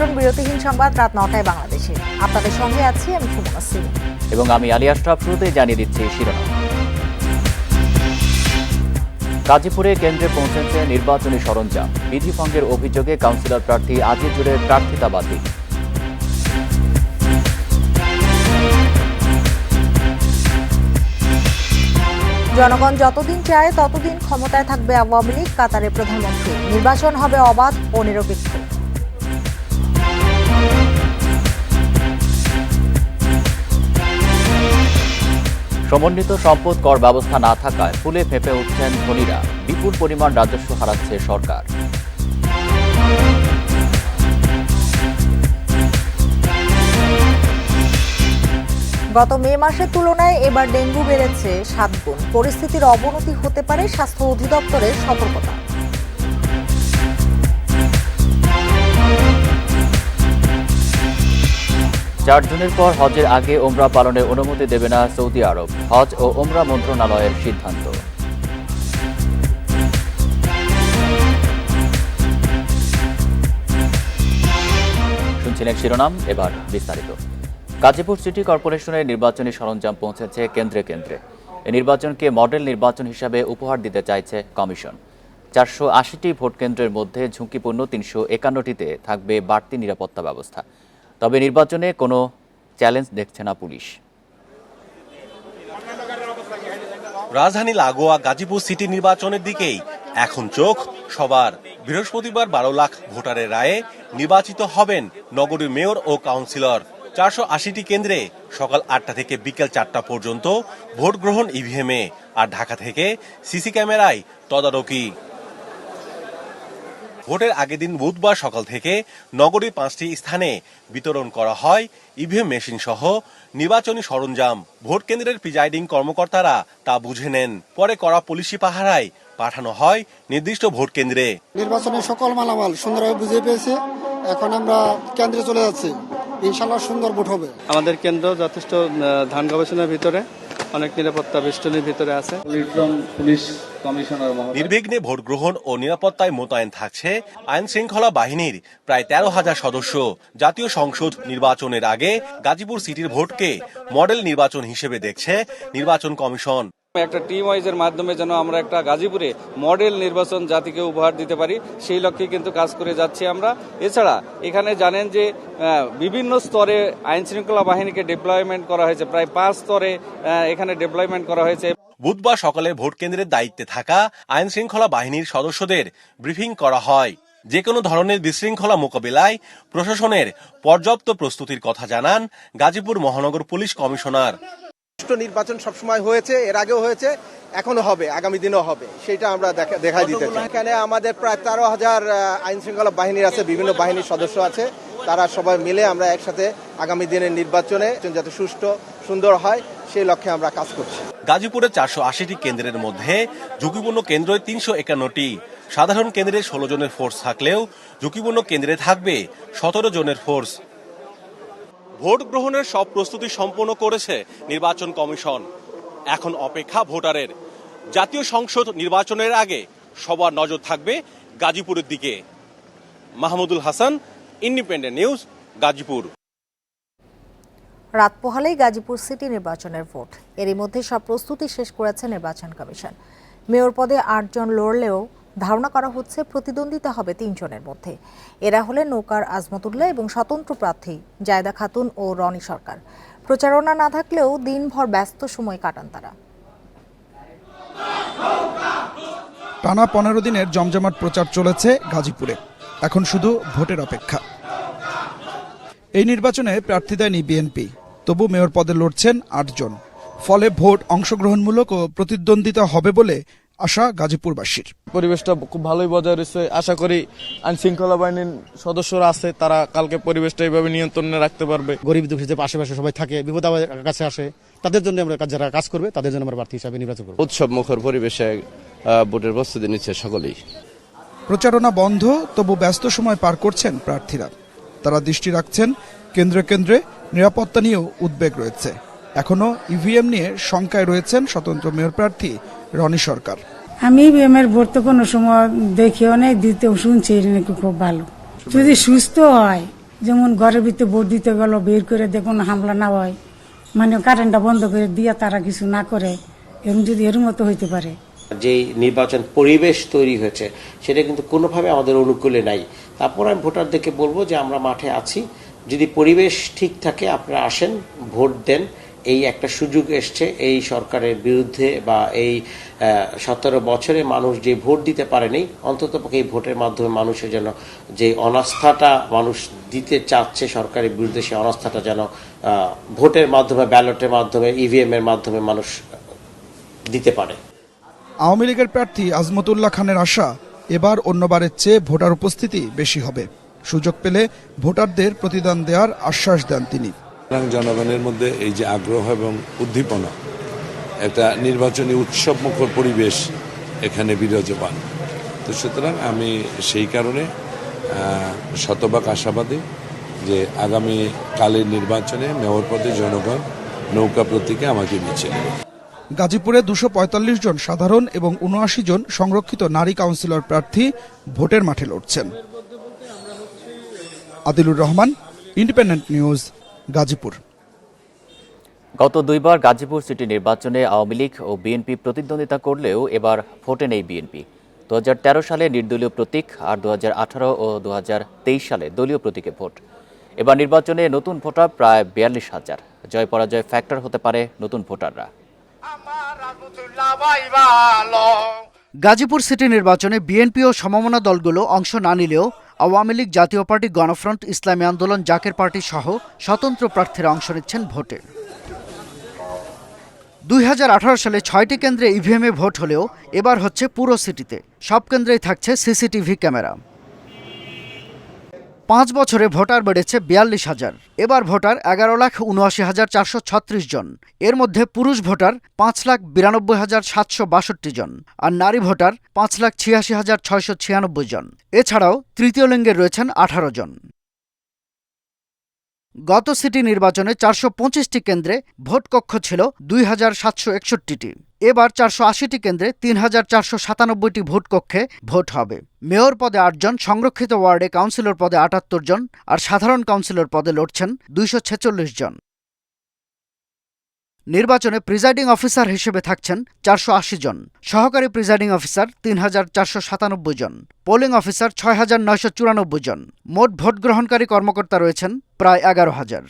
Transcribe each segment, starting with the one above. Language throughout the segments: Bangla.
আমন্ত্রণ বিরতিহীন সংবাদ রাত 9টায় বাংলাদেশে। আপনাদের সঙ্গে আছি আমি সুমনা সিং এবং আমি আলী আশরাফ। শুরুতেই জানিয়ে দিচ্ছি শিরোনাম। গাজীপুরে কেন্দ্রে পৌঁছেছে নির্বাচনী সরঞ্জাম। বিধি ভঙ্গের অভিযোগে কাউন্সিলর প্রার্থী আজিজুরের প্রার্থিতা বাতিল। জনগণ যতদিন চায় ততদিন ক্ষমতায় থাকবে আওয়ামী লীগ, কাতারের প্রধানমন্ত্রী। নির্বাচন হবে অবাধ ও নিরপেক্ষ। সমন্বিত সম্পদ কর ব্যবস্থা না থাকায় ফুলে ফেঁপে উঠছেন ধনীরা। বিপুল পরিমাণ রাজস্ব হারাচ্ছে সরকার। গত মে মাসের তুলনায় এবার ডেঙ্গু বেড়েছে 7 গুণ। পরিস্থিতির অবনতি হতে পারে, স্বাস্থ্য অধিদপ্তরের সতর্কতা। চার জুনের পর হজের আগে ওমরা পালনের অনুমতি দেবে না সৌদি আরব। হজ ও ওমরা মন্ত্রণালয়ের সিদ্ধান্ত। শুনছিলেন শিরোনাম, এবার বিস্তারিত। গাজীপুর সিটি কর্পোরেশনের নির্বাচনী সরঞ্জাম পৌঁছেছে কেন্দ্রে কেন্দ্রে। এই নির্বাচনকে মডেল নির্বাচন হিসাবে উপহার দিতে চাইছে কমিশন। 480টি ভোট কেন্দ্রের মধ্যে ঝুঁকিপূর্ণ 351টিতে থাকবে বাড়তি নিরাপত্তা ব্যবস্থা। তবে নির্বাচনে কোনো চ্যালেঞ্জ দেখছে না পুলিশ। রাজধানী লাগোয়া গাজীপুর সিটি নির্বাচনের দিকেই এখন চোখ সবার। বৃহস্পতিবার 12 লাখ ভোটারের রায়ে নির্বাচিত হবেন নগরীর মেয়র ও কাউন্সিলর। 480টি কেন্দ্রে সকাল 8টা থেকে বিকেল 4টা পর্যন্ত ভোট গ্রহণ ইভিএমে, আর ঢাকা থেকে সিসি ক্যামেরায় তদারকি। ভোটের আগের দিন বুধবার সকাল থেকে নগরীর 5টি স্থানে বিতরণ করা হয় ইভিএম মেশিন সহ নির্বাচনী সরঞ্জাম। ভোট কেন্দ্রের প্রিজাইডিং কর্মকর্তারা তা বুঝে নেন। পরে কড়া পুলিশি পাহারায় পাঠানো হয় নির্দিষ্ট ভোট কেন্দ্রে। নির্বাচনের সকল মালামাল সুন্দরভাবে বুঝে পেয়েছে। এখন আমরা কেন্দ্রে চলে যাচ্ছি, ইনশাল্লাহ সুন্দর ভোট হবে। আমাদের কেন্দ্র যথেষ্ট ধান গবেষণার ভিতরে, অনেক নিরাপত্তা বেষ্টনীর ভিতরে আছে। পুলিশ কমিশনার নির্বিঘ্নে ভোট গ্রহণ ও নিরাপত্তায় মোতায়েন থাকছে আইন শৃঙ্খলা বাহিনীর প্রায় 13,000 সদস্য। জাতীয় সংসদ নির্বাচনের আগে গাজীপুর সিটির ভোটকে মডেল নির্বাচন হিসেবে দেখছে নির্বাচন কমিশন। একটা টিম ওয়াইজের মাধ্যমে যেন আমরা একটা গাজীপুরে মডেল নির্বাচন জাতিকে উপহার দিতে পারি, সেই লক্ষ্যে কিন্তু কাজ করে যাচ্ছি আমরা। এছাড়া এখানে জানেন যে বিভিন্ন স্তরে আইন শৃঙ্খলা বাহিনীকে ডিপ্লয়মেন্ট করা হয়েছে, প্রায় 5 স্তরে এখানে ডিপ্লয়মেন্ট করা হয়েছে। বুধবার সকালে ভোট কেন্দ্রের দায়িত্বে থাকা আইন শৃঙ্খলা বাহিনীর সদস্যদের ব্রিফিং করা হয়। যে কোনো ধরনের বিশৃঙ্খলা মোকাবিলায় প্রশাসনের পর্যাপ্ত প্রস্তুতির কথা জানান গাজীপুর মহানগর পুলিশ কমিশনার। নির্বাচন সবসময় হয়েছে, এর আগেও হয়েছে, এখনো হবে, আগামী দিনও হবে, সেটা আমরা দেখাই দিতে চাই। এখানে আমাদের প্রায় 13,000 আইন শৃঙ্খলা বাহিনীর আছে, বিভিন্ন বাহিনীর সদস্য আছে। তারা সবাই মিলে আমরা একসাথে আগামী দিনের নির্বাচনে যাতে সুষ্ঠু সুন্দর হয় সেই লক্ষ্যে আমরা কাজ করছি। গাজীপুরে 480টি কেন্দ্রের মধ্যে ঝুঁকিপূর্ণ কেন্দ্রে 351টি। সাধারণ কেন্দ্রে 16 জনের ফোর্স থাকলেও ঝুঁকিপূর্ণ কেন্দ্রে থাকবে 17 জনের ফোর্স। ভোট গ্রহণের সব প্রস্তুতি সম্পন্ন করেছে নির্বাচন কমিশন। এখন অপেক্ষা ভোটারের। জাতীয় সংসদ নির্বাচনের আগে সবার নজর থাকবে গাজীপুরের দিকে। Mahmudul Hasan, independent news, Gazipur. রাত পোহালেই গাজীপুর সিটি নির্বাচনের ভোট। এরই মধ্যে সব প্রস্তুতি শেষ করেছে নির্বাচন কমিশন। মেয়র পদে 8 জন লড়লেও ধারণা করা হচ্ছে প্রতিদ্বন্দ্বিতা হবে 3 জনের মধ্যে। এরা হলেন নৌকার আজমতুল্লাহ এবং স্বতন্ত্র প্রার্থী জায়দা খাতুন ও রনি সরকার। প্রচারণা না থাকলেও দিনভর ব্যস্ত সময় কাটান তারা। টানা 15 দিনের জমজমাট প্রচার চলেছে গাজীপুরে। এখন শুধু ভোটের অপেক্ষা। এই নির্বাচনে প্রার্থী দেয়নি বিএনপি, তবু মেয়র পদে লড়ছেন 8 জন। ফলে ভোট অংশগ্রহণমূলক ও প্রতিদ্বন্দ্বিতা হবে বলে আশা গাজীপুরবাসীর। পরিবেশটা খুব ভালোই বজায় রয়েছে। আশা করি আইন শৃঙ্খলা বাহিনীর সদস্যরা আছে, তারা কালকে পরিবেশটা এইভাবে নিয়ন্ত্রণে রাখতে পারবে। গরিব দুঃখী যে আশেপাশে সবাই থাকে, বিপদ কাছে আসে, তাদের জন্য আমরা যারা কাজ করবে তাদের জন্য আমরা প্রার্থী হিসাবে নির্বাচন করব। উৎসব মুখর পরিবেশে ভোটের প্রস্তুতি নিচ্ছে সকলেই। প্রচারণা বন্ধ, তবু ব্যস্ত সময় পার করছেন প্রার্থীরা। তারা দৃষ্টি রাখছেন কেন্দ্রে কেন্দ্রে নিরাপত্তা নিয়েও উদ্বেগ রয়েছে। এখনো ইভিএম নিয়ে শঙ্কায় রয়েছেন স্বতন্ত্র মেয়র প্রার্থী রনি সরকার। আমি ইভিএমের ভোট তো কোনো সময় দেখিও নাই, দিতেও শুনছি নাকি খুব ভালো। যদি সুস্থ হয় যেমন ঘরের ভিতরে ভোট দিতে গেল বের করে দেখুন হামলা না হয়, মানে কারেন্টটা বন্ধ করে দিয়ে তারা কিছু না করে, এরকম যদি এর মতো হইতে পারে। যে নির্বাচন পরিবেশ তৈরি হয়েছে সেটা কিন্তু কোনোভাবে আমাদের অনুকূলে নাই। তারপর আমি ভোটারদেরকে বলবো যে আমরা মাঠে আছি, যদি পরিবেশ ঠিক থাকে আপনারা আসেন, ভোট দেন। এই একটা সুযোগ এসছে এই সরকারের বিরুদ্ধে, বা এই 17 বছরে মানুষ যে ভোট দিতে পারেনি, অন্ততপক্ষে এই ভোটের মাধ্যমে মানুষের যেন যে অনাস্থাটা মানুষ দিতে চাচ্ছে সরকারের বিরুদ্ধে, সেই অনাস্থাটা যেন ভোটের মাধ্যমে, ব্যালটের মাধ্যমে, ইভিএম এর মাধ্যমে মানুষ দিতে পারে। আওয়ামী লীগের প্রার্থী আজমতুল্লাহ খানের আশা, এবার অন্যবারের চেয়ে ভোটার উপস্থিতি বেশি হবে। সুযোগ পেলে ভোটারদের প্রতিদান দেওয়ার আশ্বাস দেন তিনি। জনগণের মধ্যে এই যে আগ্রহ এবং উদ্দীপনা, একটা নির্বাচনী উৎসবমুখর পরিবেশ এখানে বিরাজমান। তো সুতরাং আমি সেই কারণে শতভাগ আশাবাদী যে আগামী কালের নির্বাচনে মেয়র পদে জনগণ নৌকা প্রতীকে আমাকে বেছে নেবে। গাজীপুরে 245 জন সাধারণ এবং 79 জন সংরক্ষিত নারী কাউন্সিলর প্রার্থী ভোটের মাঠে লড়ছেন। Adilur Rahman, independent news, Gazipur. গত দুইবার গাজীপুর সিটি নির্বাচনে আওয়ামী লীগ ও বিএনপি প্রতিদ্বন্দ্বিতা করলেও এবার ভোটে নেই বিএনপি। 2013 সালে নির্দলীয় প্রতীক আর 2018 ও 2023 সালে দলীয় প্রতীকে ভোট। এবার নির্বাচনে নতুন ভোটার প্রায় 42,000। জয় পরাজয় ফ্যাক্টর হতে পারে নতুন ভোটাররা। গাজীপুর সিটি নির্বাচনে বিএনপি ও সমমনা দলগুলো অংশ না নিলেও আওয়ামী লীগ, জাতীয় পার্টি, গণফ্রন্ট, ইসলামী আন্দোলন, জাকের পার্টি সহ স্বতন্ত্র প্রার্থীরা অংশ নিচ্ছেন ভোটে। 2018 সালে 6টি কেন্দ্রে ইভিএমে ভোট হলেও এবার হচ্ছে পুরো সিটিতে। সব কেন্দ্রেই থাকছে সিসিটিভি ক্যামেরা। 5 বছরে ভোটার বেড়েছে 42,000। এবার ভোটার 11,79,436 জন। এর মধ্যে পুরুষ ভোটার 5,92,762 জন, আর নারী ভোটার 5,86,696 জন। এছাড়াও তৃতীয় লিঙ্গের রয়েছেন 18 জন। গত সিটি নির্বাচনে 425টি কেন্দ্রে ভোট কক্ষ ছিল 2,761টি। এবার 480টি কেন্দ্রে 3,497টি ভোট কক্ষে ভোট হবে। মেয়র পদে 8 জন, সংরক্ষিত ওয়ার্ডে কাউন্সিলর পদে 78 জন, আর সাধারণ কাউন্সিলর পদে লড়ছেন 246 জন। নির্বাচনে প্রিজাইডিং অফিসার হিসেবে থাকছেন 480 জন, সহকারী প্রিজাইডিং অফিসার 3,497 জন, পোলিং অফিসার 6,994 জন। মোট ভোট গ্রহণকারী কর্মকর্তা রয়েছেন প্রায় 11,000।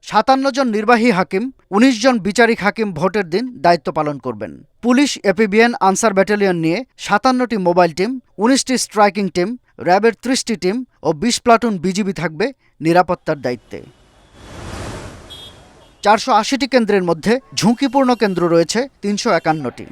57 জন নির্বাহী হাকিম, 19 জন বিচারিক হাকিম ভোটের দিন দায়িত্ব পালন করবেন। পুলিশ, এপিবিএন, আনসার ব্যাটালিয়ন নিয়ে 57টি মোবাইল টিম, 19টি স্ট্রাইকিং টিম, র্যাবের 30টি টিম ও 20 প্লাটুন বিজিবি থাকবে নিরাপত্তার দায়িত্বে। 480টি কেন্দ্রের মধ্যে ঝুঁকিপূর্ণ কেন্দ্র রয়েছে 351টি।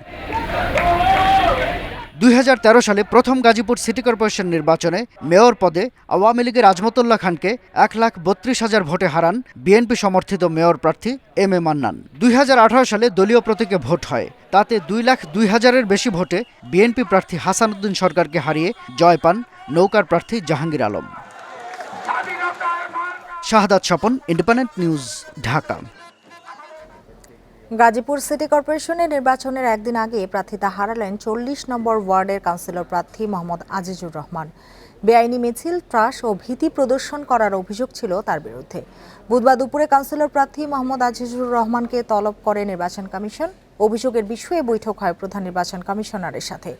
2013 সালে প্রথম গাজীপুর সিটি কর্পোরেশন নির্বাচনে মেয়র পদে আওয়ামী লীগের আজমতুল্লাহ খানকে 1,32,000 ভোটে হারান বিএনপি সমর্থিত মেয়র প্রার্থী এম এ মান্নান। 2018 সালে দলীয় প্রতীকে ভোট হয়, তাতে 2,02,000-এর বেশি ভোটে বিএনপি প্রার্থী হাসান উদ্দিন সরকারকে হারিয়ে জয় পান নৌকার প্রার্থী Jahangir Alam. Shahadat Swapan, independent news, Dhaka. Gazipur city কর্পোরেশনের নির্বাচনের একদিন আগে প্রার্থিতা হারালেন 40 নম্বর ওয়ার্ডের কাউন্সিলর প্রার্থী মোহাম্মদ আজিজুর রহমান। বেআইনি মিছিল, ত্রাস ও ভীতি প্রদর্শন করার অভিযোগ ছিল তার বিরুদ্ধে। বুধবার দুপুরে কাউন্সিলর প্রার্থী মোহাম্মদ আজিজুর রহমানকে তলব করে নির্বাচন কমিশন। অভিযোগের বিষয়ে বৈঠক হয় প্রধান নির্বাচন কমিশনারের সাথে।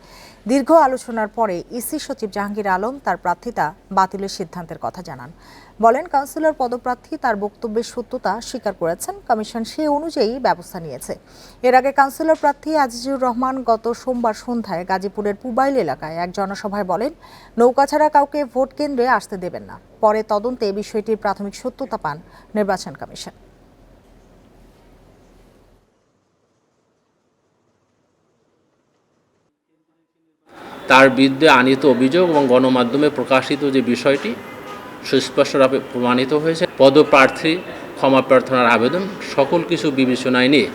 দীর্ঘ আলোচনার পরে ইসি সচিব জাহাঙ্গীর আলম তার প্রার্থিতা বাতিলের সিদ্ধান্তের কথা জানান। বলেন, কাউন্সিলর পদপ্রার্থী তার বক্তব্যের সত্যতা স্বীকার করেছেন, কমিশন সে অনুযায়ী ব্যবস্থা নিয়েছে। এর আগে কাউন্সিলর প্রার্থী আজিজুর রহমান গত সোমবার সন্ধ্যায় গাজীপুরের পুবাইল এলাকায় এক জনসভায় বলেন, নৌকা ছাড়া কাউকে ভোট কেন্দ্রে আসতে দেবেন না। পরে তদন্তে বিষয়টির প্রাথমিক সত্যতা পান নির্বাচন কমিশন। তার বিরুদ্ধে আনিত অভিযোগ এবং গণমাধ্যমে প্রকাশিত যে বিষয়টি সুস্পষ্টভাবে প্রমাণিত হয়েছে। পদপ্রার্থী ক্ষমা প্রার্থনার আবেদন সকল কিছু বিবেচনায় নিয়ে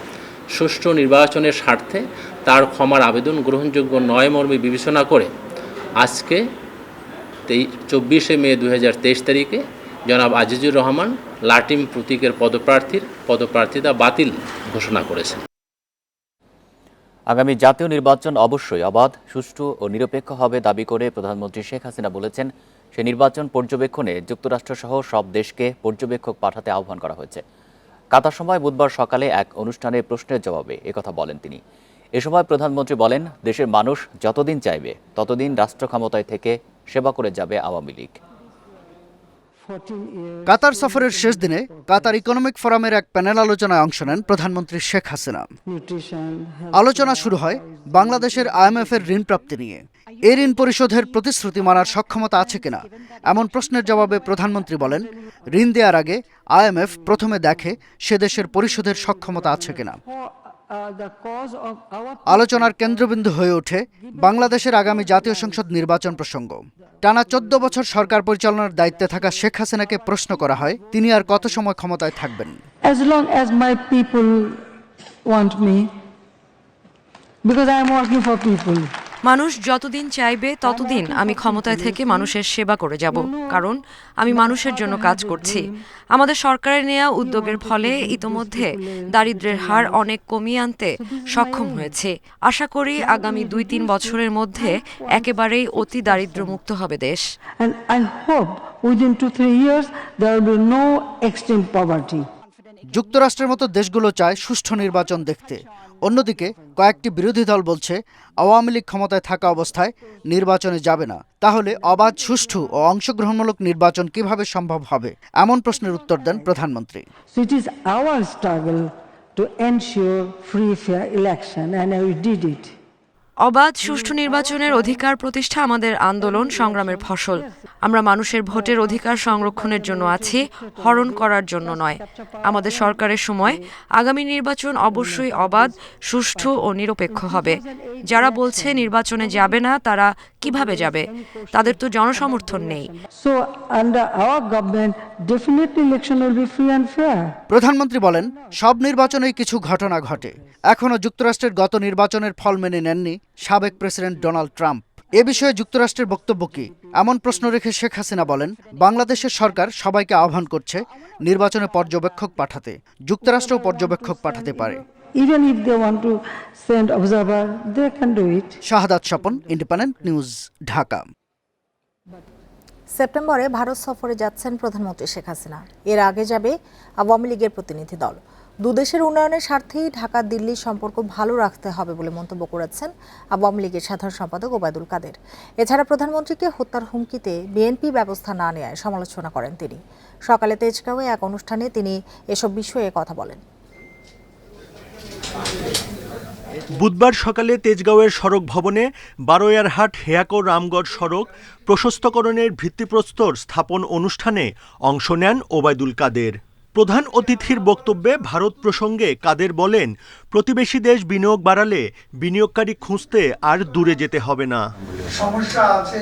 সুষ্ঠু নির্বাচনের স্বার্থে তার ক্ষমার আবেদন গ্রহণযোগ্য নয় মর্মে বিবেচনা করে আজকে 24শে মে 2023 তারিখে জনাব আজিজুর রহমান লাটিম প্রতীকের পদপ্রার্থিতা বাতিল ঘোষণা করেছেন। আগামী জাতীয় নির্বাচন অবশ্যই অবাধ, সুষ্ঠু ও নিরপেক্ষ হবে দাবি করে প্রধানমন্ত্রী শেখ হাসিনা বলেছেন, সে নির্বাচন পর্যবেক্ষণে যুক্তরাষ্ট্রসহ সব দেশকে পর্যবেক্ষক পাঠাতে আহ্বান করা হয়েছে। কাতার সময় বুধবার সকালে এক অনুষ্ঠানে প্রশ্নের জবাবে একথা বলেন তিনি। এ সময় প্রধানমন্ত্রী বলেন, দেশের মানুষ যতদিন চাইবে ততদিন রাষ্ট্র ক্ষমতায় থেকে সেবা করে যাবে আওয়ামী লীগ। কাতার সফরের শেষ দিনে কাতার ইকোনমিক ফোরামের এক প্যানেল আলোচনায় অংশ নেন প্রধানমন্ত্রী শেখ হাসিনা। আলোচনা শুরু হয় বাংলাদেশের IMF এর ঋণ প্রাপ্তি নিয়ে। এই ঋণ পরিশোধের প্রতিশ্রুতি মানার সক্ষমতা আছে কিনা এমন প্রশ্নের জবাবে প্রধানমন্ত্রী বলেন, ঋণ দেওয়ার আগে IMF প্রথমে দেখে সে দেশের পরিশোধের সক্ষমতা আছে কিনা। আলোচনার কেন্দ্রবিন্দু হয়ে ওঠে বাংলাদেশের আগামী জাতীয় সংসদ নির্বাচন প্রসঙ্গ। টানা 14 বছর সরকার পরিচালনার দায়িত্বে থাকা শেখ হাসিনাকে প্রশ্ন করা হয়, তিনি আর কত সময় ক্ষমতায় থাকবেন। As long as my people want me, because I am working for people. মানুষ যতদিন চাইবে ততদিন আমি ক্ষমতায় থেকে মানুষের সেবা করে যাব, কারণ আমি মানুষের জন্য কাজ করছি। আমাদের সরকারের নেওয়া উদ্যোগের ফলে ইতোমধ্যে দারিদ্র্যের হার অনেক কমিয়ে আনতে সক্ষম হয়েছে। আশা করি আগামী 2-3 বছরের মধ্যে একেবারেই অতি দারিদ্র্যমুক্ত হবে দেশ। And I hope within 2-3 years there will be no extreme poverty. যুক্তরাষ্ট্রের মতো দেশগুলো চায় সুষ্ঠু নির্বাচন দেখতে। অন্যদিকে কয়েকটি বিরোধী দল বলছে, আওয়ামী লীগ ক্ষমতায় থাকা অবস্থায় নির্বাচনে যাবে না। তাহলে অবাধ, সুষ্ঠু ও অংশগ্রহণমূলক নির্বাচন কিভাবে সম্ভব হবে, এমন প্রশ্নের উত্তর দেন প্রধানমন্ত্রী। So it is our struggle to ensure free, fair election, and we did it. অবাধ সুষ্ঠু নির্বাচনের অধিকার প্রতিষ্ঠা আমাদের আন্দোলন সংগ্রামের ফসল। আমরা মানুষের ভোটের অধিকার সংরক্ষণের জন্য আছি, হরণ করার জন্য নয়। আমাদের সরকারের সময় আগামী নির্বাচন অবশ্যই অবাধ, সুষ্ঠু ও নিরপেক্ষ হবে। যারা বলছে নির্বাচনে যাবে না, তারা কিভাবে যাবে? তাদের তো জনসমর্থন নেই। So under our government, definitely election will be free and fair. প্রধানমন্ত্রী বলেন, সব নির্বাচনেই কিছু ঘটনা ঘটে। এখনও যুক্তরাষ্ট্রের গত নির্বাচনের ফল মেনে নেননি সাবেক প্রেসিডেন্ট ডোনাল্ড ট্রাম্প। এ বিষয়ে যুক্তরাষ্ট্রের বক্তব্য কি, এমন প্রশ্ন রেখে শেখ হাসিনা বলেন, বাংলাদেশের সরকার সবাইকে আহ্বান করছে নির্বাচনে পর্যবেক্ষক পাঠাতে। যুক্তরাষ্ট্রও পর্যবেক্ষক পাঠাতে পারে। Even if they want to send observer, they can do it. Shahadat Swapan, independent news, Dhaka. সেপ্টেম্বরে ভারত সফরে যাচ্ছেন প্রধানমন্ত্রী শেখ হাসিনা। এর আগে যাবে আওয়ামী লীগের প্রতিনিধি দল। দুদেশের উন্নয়নের স্বার্থেই ঢাকা দিল্লির সম্পর্ক ভালো রাখতে হবে বলে মন্তব্য করেছেন আওয়ামী লীগের সাধারণ সম্পাদক ওবায়দুল কাদের। এছাড়া প্রধানমন্ত্রীকে হত্যার হুমকিতে বিএনপি ব্যবস্থা না নেওয়ায় সমালোচনা করেন তিনি। সকালে তেজগাঁওয়ে এক অনুষ্ঠানে তিনি এসব বিষয়ে কথা বলেন। বুধবার সকালে তেজগাঁওয়ের সড়ক ভবনে বারোয়ারহাট হেয়াকো রামগড় সড়ক প্রশস্তকরণের ভিত্তিপ্রস্তর স্থাপন অনুষ্ঠানে অংশ নেন ওবায়দুল কাদের। প্রধান অতিথির বক্তব্যে ভারত প্রসঙ্গে কাদের বলেন, প্রতিবেশী দেশ বিনিয়োগ বাড়ালে বিনিয়োগকারী খুঁজতে আর দূরে যেতে হবে না। সমস্যা আছে,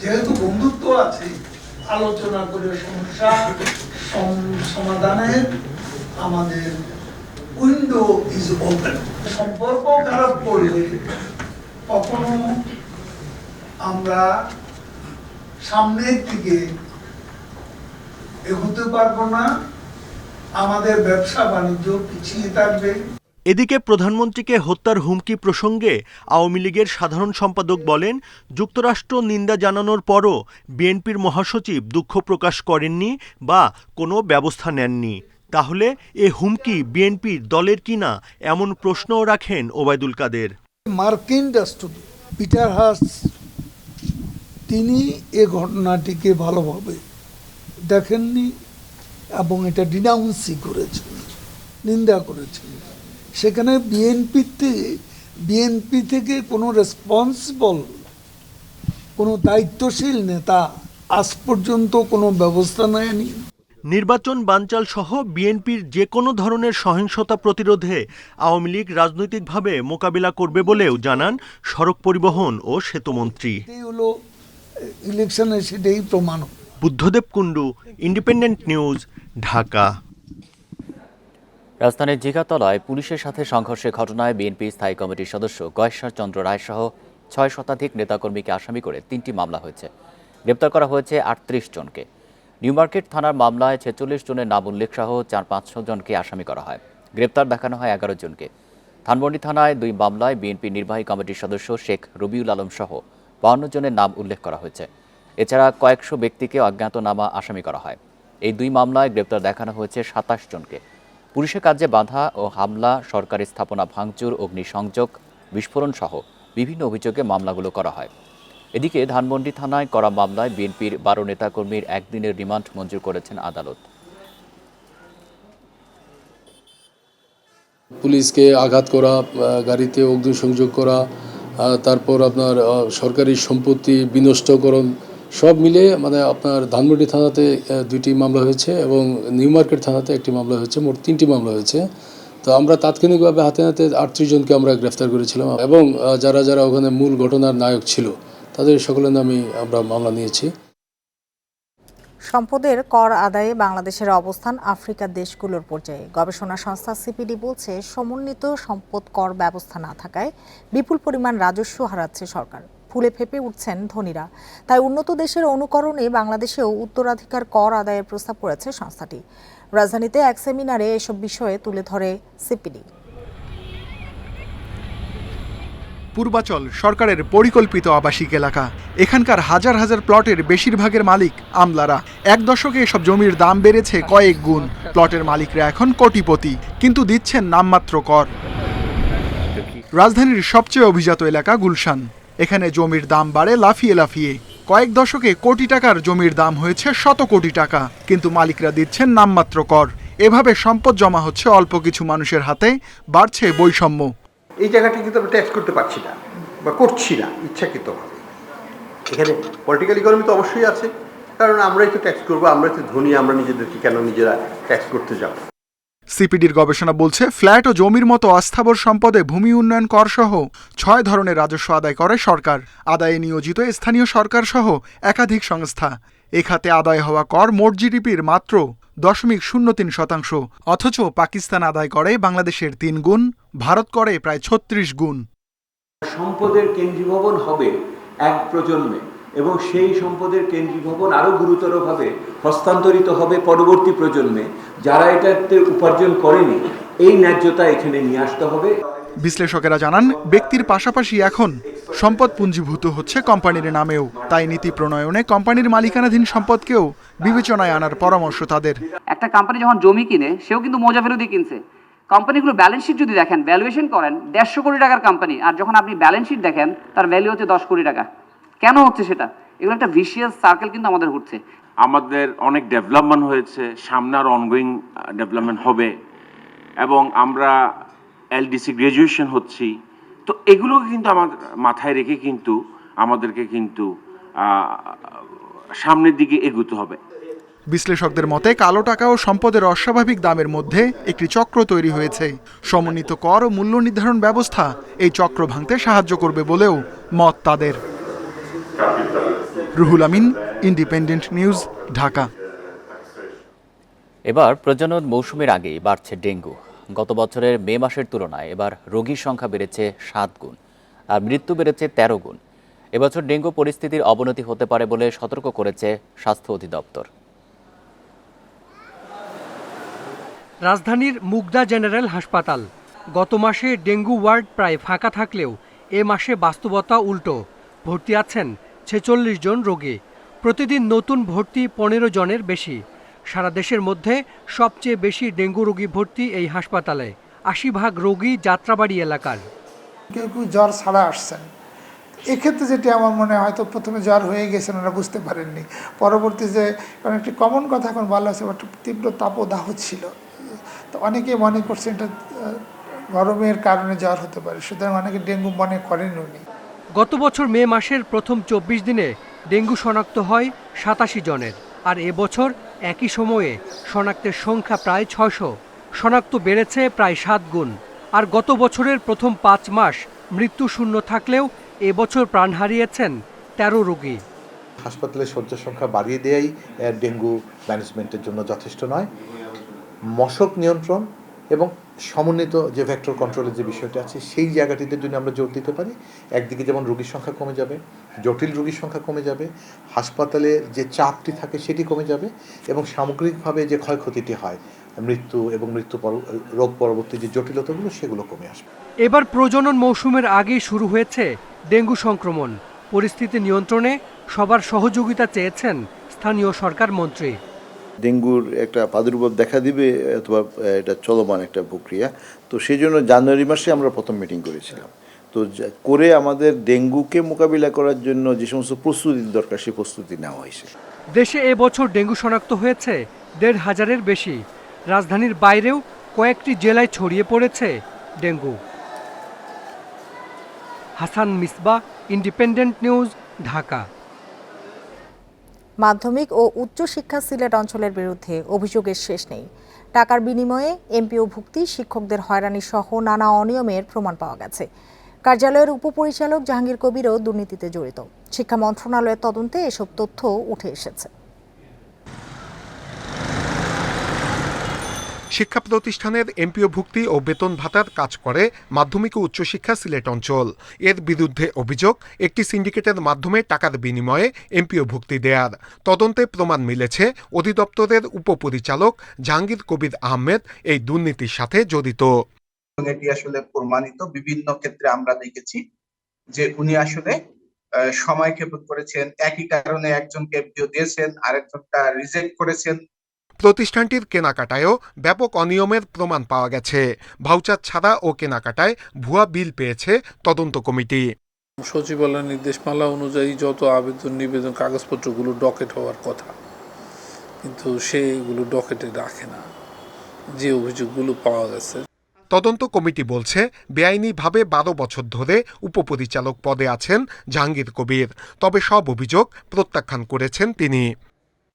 যেহেতু বন্ধুত্ব আছে, আলোচনা করে সমস্যা সমাধানের আমাদের উইন্ডো ইজ ওপেন। সম্পর্ক খারাপ করলে কখনো আমরা সামনের দিকে এগোতে পারবো না, আমাদের ব্যবসা বাণিজ্য পিছিয়ে থাকবে। এদিকে প্রধানমন্ত্রীকে হত্যার হুমকি প্রসঙ্গে আওয়ামী লীগের সাধারণ সম্পাদক বলেন, যুক্তরাষ্ট্র নিন্দা জানানোর পরও বিএনপির মহাসচিব দুঃখ প্রকাশ করেননি বা কোনো ব্যবস্থা নেননি। তাহলে এ হুমকি বিএনপির দলের কিনা, এমন প্রশ্নও রাখেন ওবায়দুল কাদের। মার্কিন রাষ্ট্রদূত পিটার হাস তিনি এ ঘটনাটিকে ভালোভাবে দেখেননি এবং এটা ডিনাউন্সই করেছেন, নিন্দা করেছেন। সেখানে বিএনপি থেকে কোনো রেসপন্সিবল, কোনো দায়িত্বশীল নেতা আজ পর্যন্ত কোনো ব্যবস্থা নেয়নি। নির্বাচন বানচাল সহ বিএনপির যে কোনো ধরনের সহিংসতা প্রতিরোধে আওয়ামী লীগ রাজনৈতিকভাবে মোকাবিলা করবে বলেও জানান সড়ক পরিবহন ও সেতুমন্ত্রী। ইলেকশনে সেটাই প্রমাণ। Buddhadeb Kundu, independent news, Dhaka. রাজধানীর জিগাতলায় পুলিশের সাথে সংঘর্ষের ঘটনায় বিএনপি স্থায়ী কমিটির সদস্য গয়েশ্বর চন্দ্র রায় সহ 6 শতাধিক নেতাকর্মীকে আসামি করে 3টি মামলা হয়েছে। গ্রেপ্তার করা হয়েছে 38 জনকে। নিউ মার্কেট থানার মামলায় 46 জনের নাম উল্লেখ সহ 400-500 জনকে আসামি করা হয়। গ্রেপ্তার দেখানো হয় 11 জনকে। ধানমন্ডি থানায় 2 মামলায় বিএনপি নির্বাহী কমিটির সদস্য শেখ রবিউল আলম সহ 52 জনের নাম উল্লেখ করা হয়েছে। এছাড়া কয়েকশো ব্যক্তিকে অজ্ঞাতনামা আসামি করা হয়। এই 2 মামলায় গ্রেপ্তার দেখানো হয়েছে 27 জনকে। পুলিশের কাজে বাধা ও হামলা, সরকারি স্থাপনা ভাঙচুর, অগ্নিসংযোগ, বিস্ফোরণ সহ বিভিন্ন অভিযোগে মামলাগুলো করা হয়। এদিকে ধানমন্ডি থানায় করা মামলায় বিএনপির 12 নেতাকর্মীর 1 দিনের রিমান্ড মঞ্জুর করেছেন আদালত। পুলিশকে আঘাত করা, গাড়িতে অগ্নিসংযোগ করা, তারপর আপনার সরকারি সম্পত্তি বিনষ্টকরণ, সব মিলে মানে আপনার ধানমন্ডি থানাতে 2টি মামলা হয়েছে এবং নিউ মার্কেট থানাতে 1টি মামলা হয়েছে, মোট 3টি মামলা হয়েছে। তো আমরা তাৎক্ষণিকভাবে হাতে 38 জনকে আমরা গ্রেফতার করেছিলাম এবং যারা যারা ওখানে মূল ঘটনার নায়ক ছিল তাদের সকলের নামে আমরা মামলা নিয়েছি। সম্পদের কর আদায়ে বাংলাদেশের অবস্থান আফ্রিকার দেশগুলোর পর্যায়ে। গবেষণা সংস্থা সিপিডি বলছে, সমন্বিত সম্পদ কর ব্যবস্থা না থাকায় বিপুল পরিমাণ রাজস্ব হারাচ্ছে সরকার। ফুলে ফেপে উঠছেন ধনীরা। তাই উন্নত দেশের অনুকরণে বাংলাদেশেও উত্তরাধিকার কর আদায়ের প্রস্তাব করেছে সংস্থাটি। রাজধানীতে এক সেমিনারে এসব বিষয়ে তুলে ধরে সিপিডি। পূর্বাচল সরকারের পরিকল্পিত আবাসিক এলাকা। এখানকার হাজার হাজার প্লটের বেশিরভাগের মালিক আমলারা। 1 দশকে এসব জমির দাম বেড়েছে কয়েক গুণ। প্লটের মালিকরা এখন কোটিপতি, কিন্তু দিচ্ছেন নামমাত্র কর। রাজধানীর সবচেয়ে অভিজাত এলাকা গুলশান। এখানে জমির দাম বাড়ে লাফিয়ে লাফিয়ে। কয়েক দশকে কোটি টাকার জমির দাম হয়েছে শত কোটি টাকা, কিন্তু মালিকরা দিচ্ছেন নামমাত্র কর। এভাবে সম্পদ জমা হচ্ছে অল্প কিছু মানুষের হাতে, বাড়ছে বৈষম্য। এই জায়গাটি কিন্তু আমরা ট্যাক্স করতে পারছি না বা করছি না ইচ্ছাকৃতভাবে। এখানে পলিটিক্যাল ইকোনমি তো অবশ্যই আছে, কারণ আমরাই তো ট্যাক্স করবো, আমরাই তো ধনী, আমরা নিজেদেরকে কেন নিজেরা ট্যাক্স করতে যাব। সিপিডির গবেষণা বলছে, ফ্ল্যাট ও জমির মতো অস্থাবর সম্পদে ভূমি উন্নয়ন কর সহ 6 ধরনের রাজস্ব আদায় করে সরকার। আদায়ে নিয়োজিত স্থানীয় সরকার সহ একাধিক সংস্থা। এ খাতে আদায় হওয়া কর মোট জিডিপির মাত্র 0.03%, অথচ পাকিস্তান আদায় করে বাংলাদেশের 3 গুণ, ভারত করে প্রায় 36 গুণ। সম্পদের কেন্দ্রীভবন হবে এক প্রজন্মে এবং সেই সম্পদের কেন্দ্রীভবন আরও গুরুতরভাবে হস্তান্তরিত হবে পরবর্তী প্রজন্মে, যারা এটাতে উপার্জন করেনি। এই ন্যায্যতা এখানে নিয়ে আসতে হবে। বিশ্লেষকেরা জানান, ব্যক্তির পাশাপাশি এখন সম্পদ পুঞ্জীভূত হচ্ছে কোম্পানির নামেও। তাই নীতি প্রণয়নে কোম্পানির মালিকানাধীন সম্পদকেও বিবেচনায় আনার পরামর্শ তাদের। একটা কোম্পানি যখন জমি কিনে, সেও কিন্তু মৌজা ফেরত দিয়ে কিনছে। কোম্পানিগুলো ব্যালেন্স শিট যদি দেখেন, ভ্যালুয়েশন করেন 150 কোটি টাকার কোম্পানি, আর যখন আপনি ব্যালেন্স শিট দেখেন তার ভ্যালু হচ্ছে 10 কোটি টাকা। কেন হচ্ছে সেটা? এগুলো একটা ভিশিয়াস সার্কেল কিন্তু আমাদের ঘুরছে। আমাদের অনেক ডেভেলপমেন্ট হয়েছে, সামনে আর অনগোয়িং ডেভেলপমেন্ট হবে এবং আমরা এলডিসি গ্রাজুয়েশন হচ্ছি। তো এগুলোকে কিন্তু আমাদের মাথায় রেখে কিন্তু আমাদেরকে কিন্তু সামনের দিকে এগোতে হবে। বিশ্লেষকদের মতে, কালো টাকা ও সম্পদের অস্বাভাবিক দামের মধ্যে একটি চক্র তৈরি হয়েছে। সমন্বিত কর ও মূল্য নির্ধারণ ব্যবস্থা এই চক্র ভাঙতে সাহায্য করবে বলেও মত তাদের। Ruhul Amin, independent news, Dhaka. এবার প্রজনন মৌসুমের আগেই বাড়ছে ডেঙ্গু। গত বছরের মে মাসের তুলনায় এবার রোগীর সংখ্যা বেড়েছে 7 গুণ আর মৃত্যু বেড়েছে 13 গুণ। এবছর ডেঙ্গু পরিস্থিতির অবনতি হতে পারে বলে সতর্ক করেছে স্বাস্থ্য অধিদপ্তর। রাজধানীর মুগদা জেনারেল হাসপাতাল। গত মাসে ডেঙ্গু ওয়ার্ড প্রায় ফাঁকা থাকলেও এ মাসে বাস্তবতা উল্টো। ভর্তি আছেন 46 জন রোগী। প্রতিদিন নতুন ভর্তি 15 জনের বেশি। সারা দেশের মধ্যে সবচেয়ে বেশি ডেঙ্গু রোগী ভর্তি এই হাসপাতালে। 80% রোগী যাত্রাবাড়ি এলাকার। কেউ কেউ জ্বর ছাড়া আসছেন। এক্ষেত্রে যেটি আমার মনে হয়, হয়তো প্রথমে জ্বর হয়ে গেছেন, ওরা বুঝতে পারেননি। পরবর্তী যে, কারণ একটি কমন কথা এখন বলা হচ্ছে, তীব্র তাপদাহ ছিল, তো অনেকে মনে করছেন এটা গরমের কারণে জ্বর হতে পারে, সুতরাং অনেকে ডেঙ্গু মনে করেন উনি। গত বছর মে মাসের প্রথম 24 দিনে ডেঙ্গু শনাক্ত হয় 87 জনের, আর এবছর একই সময়ে শনাক্তের সংখ্যা প্রায় 600। শনাক্ত বেড়েছে প্রায় 7 গুণ। আর গত বছরের প্রথম 5 মাস মৃত্যু শূন্য থাকলেও এবছর প্রাণ হারিয়েছেন 13 রোগী। হাসপাতালে শয্যার সংখ্যা বাড়িয়ে দেওয়াই ডেঙ্গু ম্যানেজমেন্টের জন্য যথেষ্ট নয়। মশক নিয়ন্ত্রণ এবং সমন্বিত যে ভেক্টর কন্ট্রোলের যে বিষয়টা আছে, সেই জায়গাটিতে যদি আমরা জোর দিতে পারি, একদিকে যেমন রোগীর সংখ্যা কমে যাবে, জটিল রোগীর সংখ্যা কমে যাবে, হাসপাতালে যে চাপটি থাকে সেটি কমে যাবে এবং সামগ্রিকভাবে যে ক্ষয়ক্ষতিটি হয়, মৃত্যু এবং রোগ পরবর্তী যে জটিলতাগুলো, সেগুলো কমে আসবে। এবার প্রজনন মৌসুমের আগেই শুরু হয়েছে ডেঙ্গু সংক্রমণ। পরিস্থিতি নিয়ন্ত্রণে সবার সহযোগিতা চেয়েছেন স্থানীয় সরকার মন্ত্রী। ডেঙ্গুর একটা প্রাদুর্ভাব দেখা দিবে অথবা এটা চলমান একটা প্রক্রিয়া, তো সেই জন্য জানুয়ারি মাসে আমরা প্রথম মিটিং করেছিলাম। তো করে আমাদের ডেঙ্গুকে মোকাবিলা করার জন্য যে সমস্ত প্রস্তুতি দরকার সেই প্রস্তুতি নেওয়া হয়েছে। দেশে এবছর ডেঙ্গু শনাক্ত হয়েছে ১৫০০-এর বেশি। রাজধানীর বাইরেও কয়েকটি জেলায় ছড়িয়ে পড়েছে dengue. Hasan Misbah, independent news, Dhaka. মাধ্যমিক ও উচ্চশিক্ষা সিলেট অঞ্চলের বিরুদ্ধে অভিযোগের শেষ নেই। টাকার বিনিময়ে এমপিও ভুক্তি, শিক্ষকদের হয়রানি সহ নানা অনিয়মের প্রমাণ পাওয়া গেছে। কার্যালয়ের উপপরিচালক জাহাঙ্গীর কবিরও দুর্নীতিতে জড়িত। শিক্ষা মন্ত্রণালয়ের তদন্তে এসব তথ্য উঠে এসেছে। শিক্ষা প্রতিষ্ঠানের এমপিও ভুক্তি ও বেতন ভাতার কাজ করে মাধ্যমিক ও উচ্চশিক্ষা সিলেট অঞ্চল। এর বিরুদ্ধে অভিযোগ একটি সিন্ডিকেটের মাধ্যমে টাকার বিনিময়ে এমপিও ভুক্তি দেয়ার। তদন্তে প্রমাণ মিলেছে অধিদপ্তরের উপপরিচালক জাহাঙ্গীর কবির আহমেদ এই দুর্নীতির সাথে জড়িত। এটি আসলে প্রমাণিত, বিভিন্ন ক্ষেত্রে আমরা দেখেছি যে উনি আসলে সময় ক্ষেপণ করেছেন, একই কারণে একজনকে এমপিও দিয়েছেন, আরেকজনটা রিজেক্ট করেছেন। প্রতিষ্ঠানটির কেনাকাটায়ও ব্যাপক অনিয়মের প্রমাণ পাওয়া গেছে। ভাউচার ছাড়া ও কেনাকাটায় ভুয়া বিল পেয়েছে তদন্ত কমিটি। সচিবালয়ের নির্দেশমালা অনুযায়ী যত আবেদন নিবেদন কাগজপত্রগুলো ডকেট হওয়ার কথা, কিন্তু সেগুলো ডকেটে রাখে না, যে অভিযোগগুলো পাওয়া গেছে। তদন্ত কমিটি বলছে বেআইনিভাবে 12 বছর ধরে উপপরিচালক পদে আছেন জাহাঙ্গীর কবির, তবে সব অভিযোগ প্রত্যাখ্যান করেছেন তিনি।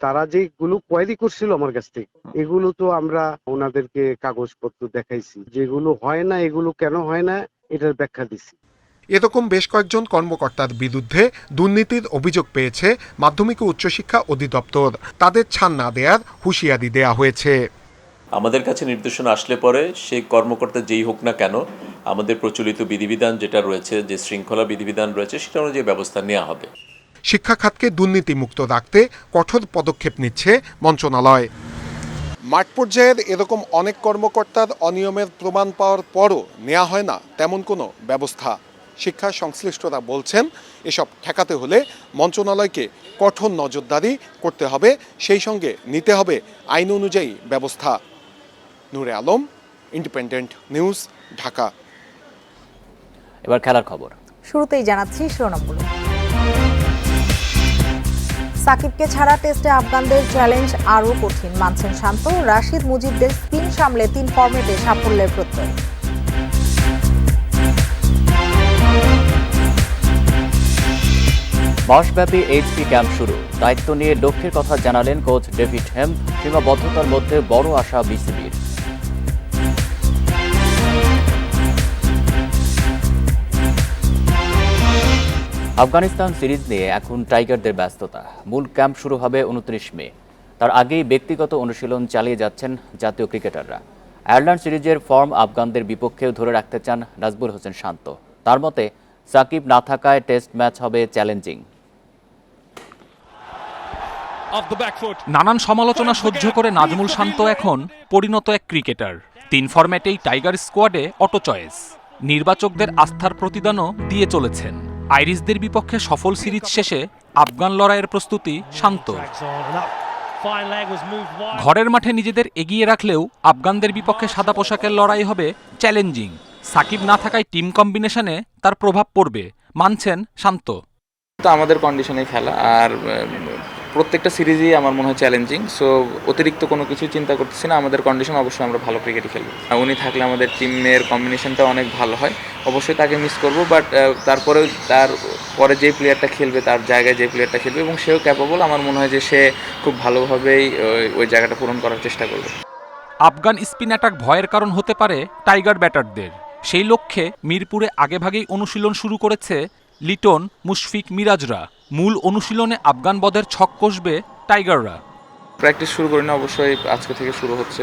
তারা যেগুলো কোয়ারি করছিল আমার কাছ থেকে, এগুলো তো আমরা ওনাদেরকে কাগজপত্র দেখাইছি, যেগুলো হয় না এগুলো কেন হয় না এটার ব্যাখ্যা দিছি। এরকম বেশ কয়েকজন কর্মকর্তার বিরুদ্ধে দুর্নীতির অভিযোগ পেয়েছে মাধ্যমিক ও উচ্চশিক্ষা অধিদপ্তর। তাদের ছাড় না দেওয়ার হুঁশিয়ারি দেয়া হয়েছে। আমাদের কাছে নির্দেশনা আসলে পরে সেই কর্মকর্তা যেই হোক না কেন, আমাদের প্রচলিত বিধিবিধান যেটা রয়েছে, যে শৃঙ্খলা বিধিবিধান রয়েছে, সেটা অনুযায়ী ব্যবস্থা নেওয়া হবে। শিক্ষা খাতকে দুর্নীতিমুক্ত রাখতে কঠোর পদক্ষেপ নিচ্ছে মন্ত্রণালয়। মাঠ পর্যায়ের এরকম অনেক কর্মকর্তার অনিয়মের প্রমাণ পাওয়ার পরও নেওয়া হয় না তেমন কোনো ব্যবস্থা। শিক্ষা সংশ্লিষ্টরা বলছেন এসব ঠেকাতে হলে মন্ত্রণালয়কে কঠোর নজরদারি করতে হবে, সেই সঙ্গে নিতে হবে আইন অনুযায়ী ব্যবস্থা। নূরে আলম, ইন্ডিপেন্ডেন্ট নিউজ, ঢাকা। এবার খেলার খবর। শুরুতেই জানাচ্ছি শিরোনামগুলো। সাকিবকে ছাড়া টেস্টে আফগানদের চ্যালেঞ্জ আরও কঠিন, মানছেন শান্ত। রাশিদ মুজিবদের স্পিন সামলে 3 ফর্মেটে সাফল্যের প্রত্যয়। মাসব্যাপী এইচপি ক্যাম্প শুরু, দায়িত্ব নিয়ে লক্ষ্যের কথা জানালেন কোচ ডেভিড হেম। সীমাবদ্ধতার মধ্যে বড় আশা বিসিবির। আফগানিস্তান সিরিজ নিয়ে এখন টাইগারদের ব্যস্ততা। মূল ক্যাম্প শুরু হবে 29 মে। তার আগেই ব্যক্তিগত অনুশীলন চালিয়ে যাচ্ছেন জাতীয় ক্রিকেটাররা। আয়ারল্যান্ড সিরিজের ফর্ম আফগানদের বিপক্ষেও ধরে রাখতে চান নাজমুল হোসেন শান্ত। তার মতে সাকিব না থাকায় টেস্ট ম্যাচ হবে চ্যালেঞ্জিং। নানান সমালোচনা সহ্য করে নাজমুল শান্ত এখন পরিণত এক ক্রিকেটার। 3 ফরম্যাটেই টাইগার স্কোয়াডে অটো চয়েস। নির্বাচকদের আস্থার প্রতিদানও দিয়ে চলেছেন। আইরিশদের বিপক্ষে সফল সিরিজ শেষে আফগান লড়াইয়ের প্রস্তুতি শান্ত। ঘরের মাঠে নিজেদের এগিয়ে রাখলেও আফগানদের বিপক্ষে সাদা পোশাকের লড়াই হবে চ্যালেঞ্জিং। সাকিব না থাকায় টিম কম্বিনেশনে তার প্রভাব পড়বে, মানছেন শান্ত। আমাদের কন্ডিশনে খেলা, আর প্রত্যেকটা সিরিজই আমার মনে হয় চ্যালেঞ্জিং। সো অতিরিক্ত কোনো কিছু চিন্তা করতেছি না। আমাদের কন্ডিশন অবশ্যই আমরা ভালো ক্রিকেটই খেলবো। উনি থাকলে আমাদের টিমের কম্বিনেশনটা অনেক ভালো হয়। অবশ্যই তাকে মিস করব, বাট তারপরেও তার পরে যে প্লেয়ারটা খেলবে, তার জায়গায় যে প্লেয়ারটা খেলবে এবং সেও ক্যাপেবল, আমার মনে হয় যে সে খুব ভালোভাবেই ওই জায়গাটা পূরণ করার চেষ্টা করবে। আফগান স্পিন অ্যাটাক ভয়ের কারণ হতে পারে টাইগার ব্যাটারদের। সেই লক্ষ্যে মিরপুরে আগেভাগেই অনুশীলন শুরু করেছে লিটন, মুশফিক, মিরাজরা। মূল অনুশীলনে আফগান বদের ছক কষবে টাইগাররা। প্র্যাকটিস শুরু করি না, অবশ্যই আজকে থেকে শুরু হচ্ছে।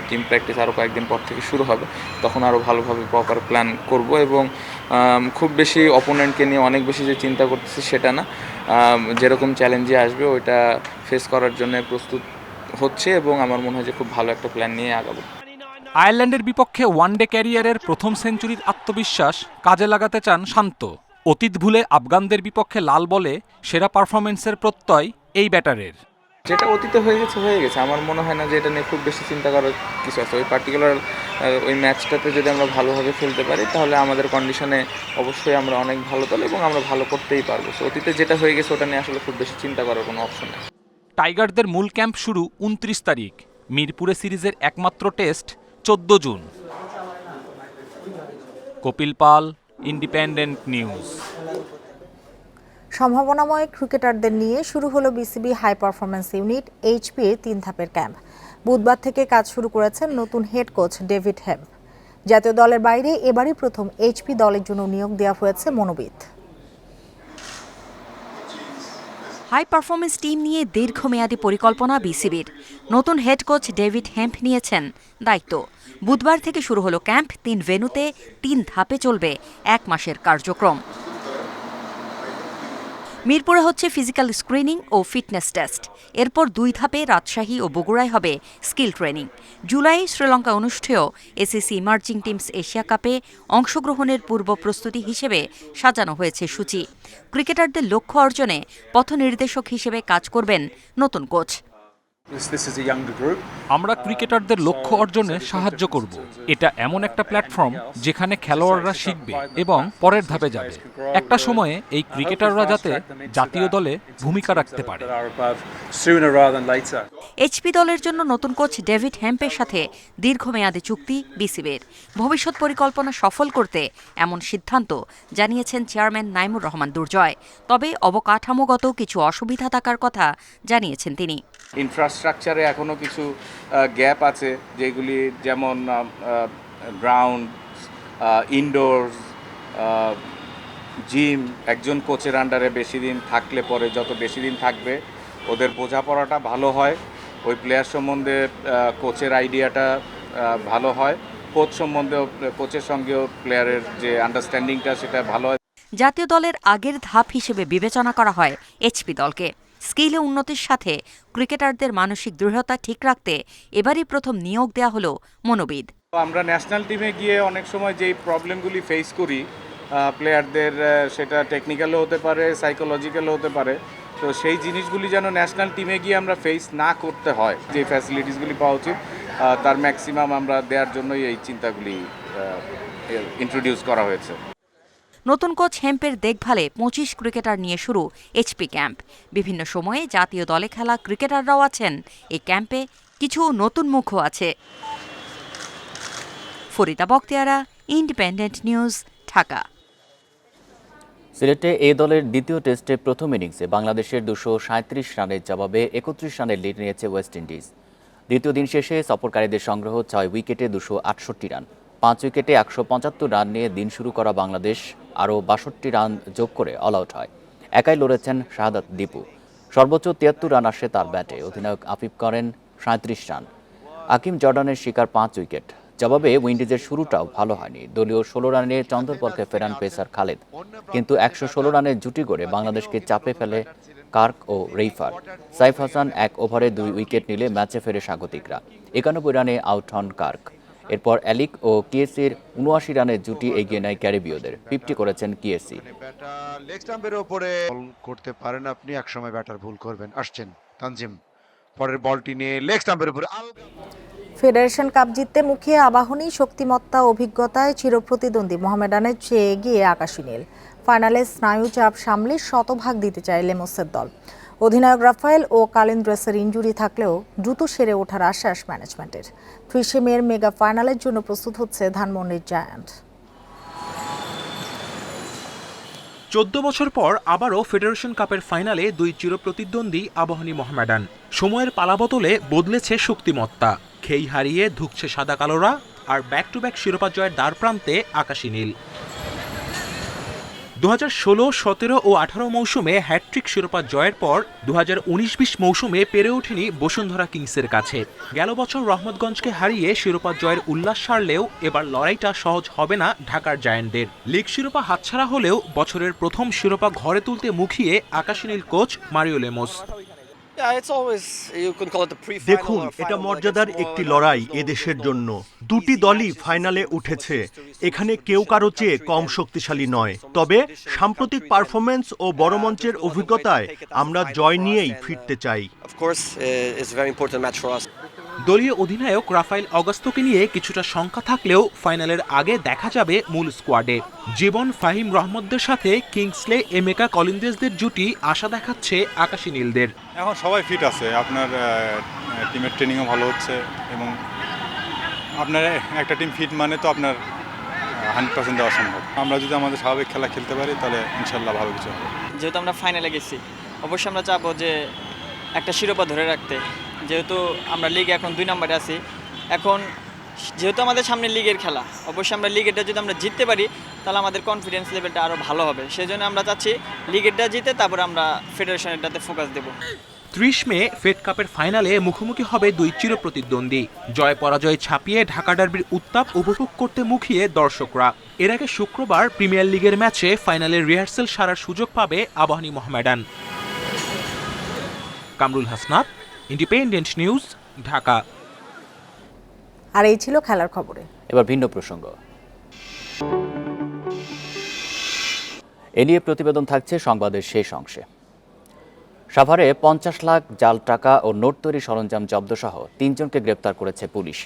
টিম প্র্যাকটিস আরও কয়েকদিন পর থেকে শুরু হবে, তখন আরও ভালোভাবে প্রপার প্ল্যান করব এবং খুব বেশি অপোনেন্টকে নিয়ে অনেক বেশি যে চিন্তা করতেছি সেটা না। যেরকম চ্যালেঞ্জে আসবে ওইটা ফেস করার জন্য প্রস্তুত হচ্ছে এবং আমার মনে হয় যে খুব ভালো একটা প্ল্যান নিয়ে আগাবো। আয়ারল্যান্ডের বিপক্ষে ওয়ানডে ক্যারিয়ারের প্রথম সেঞ্চুরির আত্মবিশ্বাস কাজে লাগাতে চান শান্ত। অতীত ভুলে আফগানদের বিপক্ষে লাল বলে সেরা পারফরমেন্সের প্রত্যয় এই ব্যাটারের। যেটা অতীতে হয়ে গেছে আমার মনে হয় না যে এটা নিয়ে খুব বেশি চিন্তা করার কিছু আছে। ওই পার্টিকুলার ওই ম্যাচটাতে যদি আমরা ভালোভাবে খেলতে পারি তাহলে আমাদের কন্ডিশনে অবশ্যই আমরা অনেক ভালো দল এবং আমরা ভালো করতেই পারবো। সো অতীতে যেটা হয়ে গেছে ওটা নিয়ে আসলে খুব বেশি চিন্তা করার কোনো অপশন নেই। টাইগারদের মূল ক্যাম্প শুরু 29 তারিখ, মিরপুরে সিরিজের একমাত্র test 14 June. Kapil Pal, Independent News. সম্ভাবনাময় ক্রিকেটারদের নিয়ে শুরু হলো BCB high performance unit HP এর 3 ধাপের ক্যাম্প। বুধবার থেকে কাজ শুরু করেছেন নতুন হেড কোচ ডেভিড হেম্প। জাতীয় দলের বাইরে এবারই প্রথম এইচপি দলের জন্য নিয়োগ দেওয়া হয়েছে মনোবিদ। হাই পারফরমেন্স টিম নিয়ে দীর্ঘমেয়াদী পরিকল্পনা বিসিবির। নতুন হেড কোচ ডেভিড হেম্প নিয়েছেন দায়িত্ব। বুধবার থেকে শুরু হলো ক্যাম্প। 3 ভেন্যুতে 3 ধাপে চলবে 1 মাসের কার্যক্রম। মিরপুরে হচ্ছে ফিজিক্যাল স্ক্রিনিং ও ফিটনেস টেস্ট। এরপর 2 ধাপে রাজশাহী ও বগুড়ায় হবে স্কিল ট্রেনিং। জুলাইয়ে শ্রীলঙ্কা অনুষ্ঠেয় এসিসি ইমার্জিং টিমস এশিয়া কাপে অংশগ্রহণের পূর্ব প্রস্তুতি হিসেবে সাজানো হয়েছে সূচি। ক্রিকেটারদের লক্ষ্য অর্জনে পথনির্দেশক হিসেবে কাজ করবেন নতুন কোচ। আমরা ক্রিকেটারদের লক্ষ্য অর্জনে সাহায্য করব। এটা এমন একটা প্ল্যাটফর্ম যেখানে খেলোয়াড়রা শিখবে এবং পরের ধাপে যাবে। একটা সময়ে এই ক্রিকেটাররা যাতে জাতীয় দলে ভূমিকা রাখতে পারে। এইচপি দলের জন্য নতুন কোচ ডেভিড হেম্পের সাথে দীর্ঘমেয়াদী চুক্তি বিসিবির। ভবিষ্যৎ পরিকল্পনা সফল করতে এমন সিদ্ধান্ত জানিয়েছেন চেয়ারম্যান নাইমুর রহমান দুর্জয়। তবে অবকাঠামোগত কিছু অসুবিধা থাকার কথা জানিয়েছেন তিনি। ইনফ্রাস্ট্রাকচারে এখনও কিছু গ্যাপ আছে, যেগুলি যেমন গ্রাউন্ড, ইনডোরস, জিম। একজন কোচের আন্ডারে বেশি দিন থাকলে পরে যত বেশি দিন থাকবে ওদের বোঝাপড়াটা ভালো হয়, ওই প্লেয়ার সম্বন্ধে কোচের আইডিয়াটা ভালো হয়, কোচের সঙ্গেও প্লেয়ারের যে আন্ডারস্ট্যান্ডিংটা সেটা ভালো হয়। জাতীয় দলের আগের ধাপ হিসেবে বিবেচনা করা হয় এইচপি দলকে। স্কিলে উন্নতির সাথে ক্রিকেটারদের মানসিক দৃঢ়তা ঠিক রাখতে এবারই প্রথম নিয়োগ দেওয়া হলো মনোবিদ। আমরা ন্যাশনাল টিমে গিয়ে অনেক সময় যেই প্রবলেমগুলি ফেস করি প্লেয়ারদের, সেটা টেকনিক্যালও হতে পারে, সাইকোলজিক্যালও হতে পারে, তো সেই জিনিসগুলি যেন ন্যাশনাল টিমে গিয়ে আমরা ফেস না করতে হয়। যে ফ্যাসিলিটিসগুলি পাওয়া উচিত তার ম্যাক্সিমাম আমরা দেওয়ার জন্যই এই চিন্তাগুলি ইন্ট্রোডিউস করা হয়েছে। নতুন কোচ হেম্পের দেখভালে 25 ক্রিকেটার নিয়ে শুরু এইচপি ক্যাম্প। বিভিন্ন সময়ে জাতীয় দলে খেলা ক্রিকেটাররাও আছেন এই ক্যাম্পে, কিছু নতুন মুখও আছে। Farida Bakhtiara, independent news, Dhaka. সিলেটে এ দলের দ্বিতীয় টেস্টে প্রথম ইনিংসে বাংলাদেশের 237 রানের জবাবে 31 রানের লিড নিয়েছে ওয়েস্ট ইন্ডিজ। দ্বিতীয় দিন শেষে সফরকারীদের সংগ্রহ 6 উইকেটে 268 রান। 5 উইকেটে 175 রান নিয়ে দিন শুরু করা বাংলাদেশ আরও 62 রান যোগ করে অল আউট হয়। একাই লড়েছেন শাহাদাত দীপু। সর্বোচ্চ 73 রান আসে তার ব্যাটে। অধিনায়ক আফিফ করেন 37 রান। আকিম জর্ডানের শিকার 5 উইকেট। জবাবে উইন্ডিজের শুরুটাও ভালো হয়নি। দলীয় 16 রানে চন্দরপলকে ফেরান পেসার খালেদ, কিন্তু 116 রানের জুটি গড়ে বাংলাদেশকে চাপে ফেলে কার্ক ও রেইফার। সাইফ হাসান 1 ওভারে 2 উইকেট নিলে ম্যাচে ফেরে স্বাগতিকরা। 91 রানে আউট হন কার্ক। এরপর অ্যালিক ও কিয়েসির 79 রানের জুটি এগিয়ে নেয় ক্যারিবীয়দের। 50 করেছেন কিয়েসি। লেগ স্টাম্পের উপরে করতে পারেন আপনি, একসময় ব্যাটার ভুল করবেন। আসছেন তানজিম, পরের বলটি নিয়ে লেগ স্টাম্পের উপরে। ফেডারেশন কাপ জিততে মুখিয়ে আবাহনী শক্তিমত্তা অভিজ্ঞতায় চিরপ্রতিদ্বন্দ্বী মোহামেডানের চেয়ে এগিয়ে আকাশী নীল। ফাইনালে স্নায়ু চাপ সামলে শতভাগ দিতে চায় লেমসের দল। অধিনায়ক রাফায়েল ও কালিন্দ্রেসের ইনজুরি থাকলেও দ্রুত সেরে ওঠার আশ্বাস ম্যানেজমেন্টের। 30 মের মেগা ফাইনালের জন্য প্রস্তুত হচ্ছে ধানমন্ডির জায়ান্ট। 14 বছর পর আবারও ফেডারেশন কাপের ফাইনালে 2 চিরপ্রতিদ্বন্দ্বী আবাহনী মোহামেডান। সময়ের পালাবদলে বদলেছে শক্তিমত্তা। খেই হারিয়ে ধুঁকছে সাদা কালোরা, আর ব্যাক টু ব্যাক শিরোপা জয়ের দ্বার প্রান্তে আকাশী নীল। 2016, 17 ও 18 মৌসুমে হ্যাটট্রিক শিরোপা জয়ের পর 2019-20 মৌসুমে পেরে ওঠেনি বসুন্ধরা কিংসের কাছে। গেল বছর রহমতগঞ্জকে হারিয়ে শিরোপা জয়ের উল্লাস সারলেও এবার লড়াইটা সহজ হবে না ঢাকার জায়ান্টদের। লিগ শিরোপা হাতছাড়া হলেও বছরের প্রথম শিরোপা ঘরে তুলতে মুখিয়ে আকাশী নীল কোচ মারিও লেমোস। দেখুন, এটা মর্যাদার একটি লড়াই এদেশের জন্য। দুটি দলই ফাইনালে উঠেছে। এখানে কেউ কারো চেয়ে কম শক্তিশালী নয়, তবে সাম্প্রতিক পারফরমেন্স ও বড় মঞ্চের অভিজ্ঞতায় আমরা জয় নিয়েই ফিরতে চাই। দলীয় অধিনায়ক রাফায়েল অগাস্তোকে নিয়ে কিছুটা শঙ্কা থাকলেও ফাইনালের আগে দেখা যাবে মূল স্কোয়াডে। জীবন ফাহিম রহমতদের সাথে কিংসলে এমেকা কলিন্দেজদের জুটি আশা দেখাচ্ছে আকাশী নীলদের। এখন সবাই ফিট আছে, আপনার টিমের ট্রেনিংও ভালো হচ্ছে এবং আপনার একটা টিম ফিট মানে তো আপনার 100% দেওয়া সম্ভব। আমরা যদি আমাদের স্বাভাবিক খেলা খেলতে পারি তাহলে ইনশাল্লাহ ভালো কিছু হবে। যেহেতু আমরা ফাইনালে গেছি, অবশ্যই আমরা চাবো যে একটা শিরোপা ধরে রাখতে। যেহেতু আমরা লিগে এখন 2 নম্বরে আছি, এখন যেহেতু আমাদের সামনে লিগের খেলা, অবশ্যই আমরা লিগেরটা যদি আমরা জিততে পারি তাহলে আমাদের কনফিডেন্স লেভেলটা আরও ভালো হবে। সেই জন্য আমরা চাচ্ছি লিগেরটা জিতে তারপর আমরা ফেডারেশনেরটাতে ফোকাস দেব। 30 মে ফেড কাপের ফাইনালে মুখোমুখি হবে দুই চিরপ্রতিদ্বন্দ্বী। জয় পরাজয় ছাপিয়ে ঢাকা ডার্বির উত্তাপ উপভোগ করতে মুখিয়ে দর্শকরা। এর আগে শুক্রবার প্রিমিয়ার লিগের ম্যাচে ফাইনালের রিহার্সেল সারার সুযোগ পাবে আবাহনী মোহামেডান। Kamrul Hasnat, independent news, Dhaka. আর এই ছিল খেলার খবরে। এবার ভিন্ন প্রসঙ্গ। এ নিয়ে প্রতিবেদন থাকছে সংবাদের শেষ অংশে। সাভারে 50 লাখ জাল টাকা ও নোট তৈরি সরঞ্জাম জব্দ সহ 3 জনকে গ্রেপ্তার করেছে পুলিশ।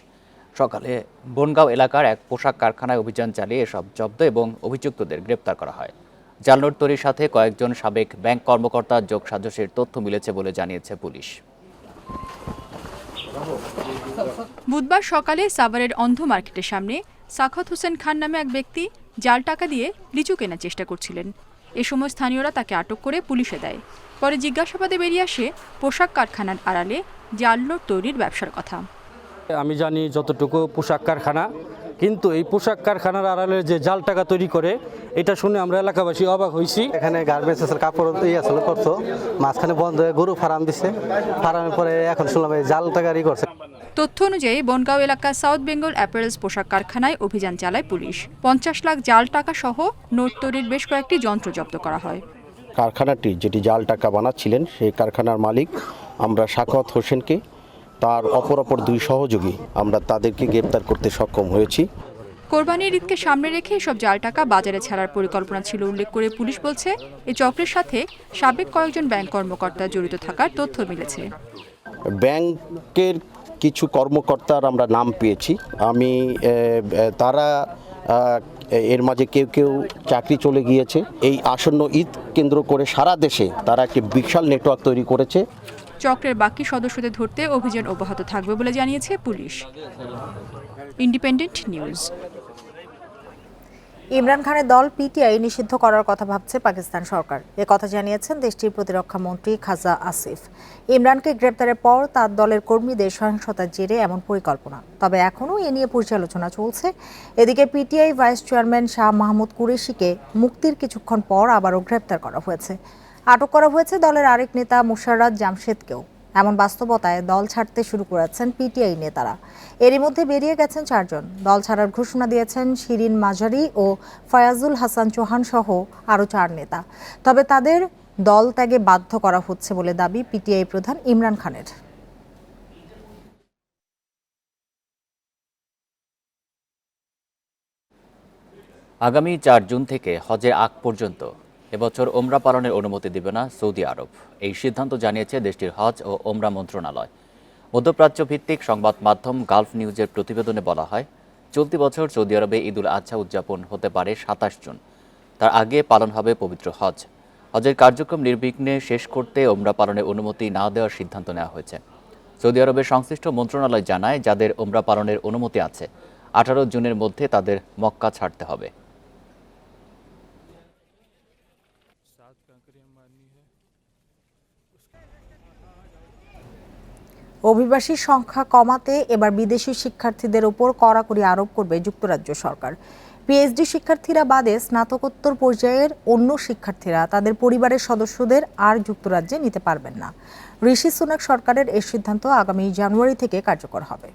সকালে বনগাঁও এলাকার এক পোশাক কারখানায় অভিযান চালিয়ে এসব জব্দ এবং অভিযুক্তদের গ্রেপ্তার করা হয়। জাল নোট তৈরির সাথে কয়েকজন সাবেক ব্যাংক কর্মকর্তার যোগসাজশের তথ্য মিলেছে বলে জানিয়েছে পুলিশ। বুধবার সকালে সাভারের অন্ধ মার্কেটের সামনে সাখাত হোসেন খান নামে এক ব্যক্তি জাল টাকা দিয়ে লিচু কেনার চেষ্টা করছিলেন। এ সময় স্থানীয়রা তাকে আটক করে পুলিশে দেয়। পরে জিজ্ঞাসাবাদে বেরিয়ে আসে পোশাক কারখানার আড়ালে জাল নোট তৈরির ব্যবসার কথা। আমি জানি যতটুকু পোশাক কারখানা, কিন্তু এই পোশাক কারখানার আড়ালে যে জাল টাকা তৈরি করে, এটা শুনে আমরা এলাকাবাসী অবাক হয়েছি। এখানে গার্মেন্টসের কাপড় আসলে করতো, মাঝখানে বন্ধ হয়ে গরু ফার্ম দিছে, ফার্মের পরে এখন শুনলাম এই জাল টাকারই করছে। তথ্য অনুযায়ী বনগাঁও এলাকার সাউথ বেঙ্গল অ্যাপারেলস পোশাক কারখানায় অভিযান চালায় পুলিশ। 50 লাখ জাল টাকা সহ নোট তৈরির বেশ কয়েকটি যন্ত্র জব্দ করা হয়। কারখানাটি যেটি জাল টাকা বানাচ্ছিলেন সেই কারখানার মালিক আমরা সাখাওয়াত হোসেনকে, তার অপর 2 সহযোগী আমরা তাদেরকে গ্রেপ্তার করতে সক্ষম হয়েছি। কোরবানির ঈদকে সামনে রেখে এসব জাল টাকা বাজারে ছাড়ার পরিকল্পনা ছিল উল্লেখ করে পুলিশ বলছে, এই চক্রের সাথে সাবেক কয়েকজন ব্যাংক কর্মকর্তা জড়িত থাকার তথ্য মিলেছে। ব্যাংকের কিছু কর্মকর্তার আমরা নাম পেয়েছি। তারা এর মাঝে কেউ চাকরি চলে গিয়েছে। এই আসন্ন ঈদ কেন্দ্র করে সারা দেশে তারা একটি বিশাল নেটওয়ার্ক তৈরি করেছে। চক্রের বাকি সদস্যদের ধরতে অভিযান অব্যাহত থাকবে বলে জানিয়েছে পুলিশ। Independent news. ইমরান খানের দল পিটিআই নিষিদ্ধ করার কথা ভাবছে পাকিস্তান সরকার। কথা জানিয়েছেন দেশটির প্রতিরক্ষা মন্ত্রী খাজা আসিফ। ইমরানকে গ্রেপ্তারের পর তার দলের কর্মীদের সহিংসতার জেরে এমন পরিকল্পনা। তবে এখনও এ নিয়ে পর্যালোচনা চলছে। এদিকে PTI vice chairman Shah Mahmood কুরেশিকে মুক্তির কিছুক্ষণ পর আবারও গ্রেপ্তার করা হয়েছে। আটক করা হয়েছে দলের আরেক নেতা মুশাররত জামশেদকেও। এমন বাস্তবতায় দল ছাড়তে শুরু করেছেন পিটিআই নেতারা। এরই মধ্যে বেরিয়ে গেছেন 4 জন। দল ছাড়ার ঘোষণা দিয়েছেন শিরিন মাজারি ও ফয়াজুল হাসান চৌহান সহ আরও 4 নেতা। তবে তাদের দল ত্যাগে বাধ্য করা হচ্ছে বলে দাবি পিটিআই প্রধান ইমরান খানের। আগামী 4 জুন থেকে হজের আগ পর্যন্ত এবছর ওমরা পালনের অনুমতি দেবে না সৌদি আরব। এই সিদ্ধান্ত জানিয়েছে দেশটির হজ ও ওমরা মন্ত্রণালয়। মধ্যপ্রাচ্য ভিত্তিক সংবাদ মাধ্যম গালফ নিউজের প্রতিবেদনে বলা হয়, চলতি বছর সৌদি আরবে ঈদ উল আজহা উদযাপন হতে পারে 27 জুন। তার আগে পালন হবে পবিত্র হজ। হজের কার্যক্রম নির্বিঘ্নে শেষ করতে ওমরা পালনের অনুমতি না দেওয়ার সিদ্ধান্ত নেওয়া হয়েছে। সৌদি আরবের সংশ্লিষ্ট মন্ত্রণালয় জানায়, যাদের ওমরা পালনের অনুমতি আছে 18 জুনের মধ্যে তাদের মক্কা ছাড়তে হবে। অভিবাসীর সংখ্যা কমাতে এবার বিদেশি শিক্ষার্থীদের উপর কড়াকড়ি আরোপ করবে যুক্তরাজ্য সরকার। পিএইচডি শিক্ষার্থীরা বাদে স্নাতকোত্তর পর্যায়ের অন্য শিক্ষার্থীরা তাদের পরিবারের সদস্যদের আর যুক্তরাজ্যে নিতে পারবেন না। ঋষি সুনাক সরকারের এই সিদ্ধান্ত আগামী জানুয়ারি থেকে কার্যকর হবে।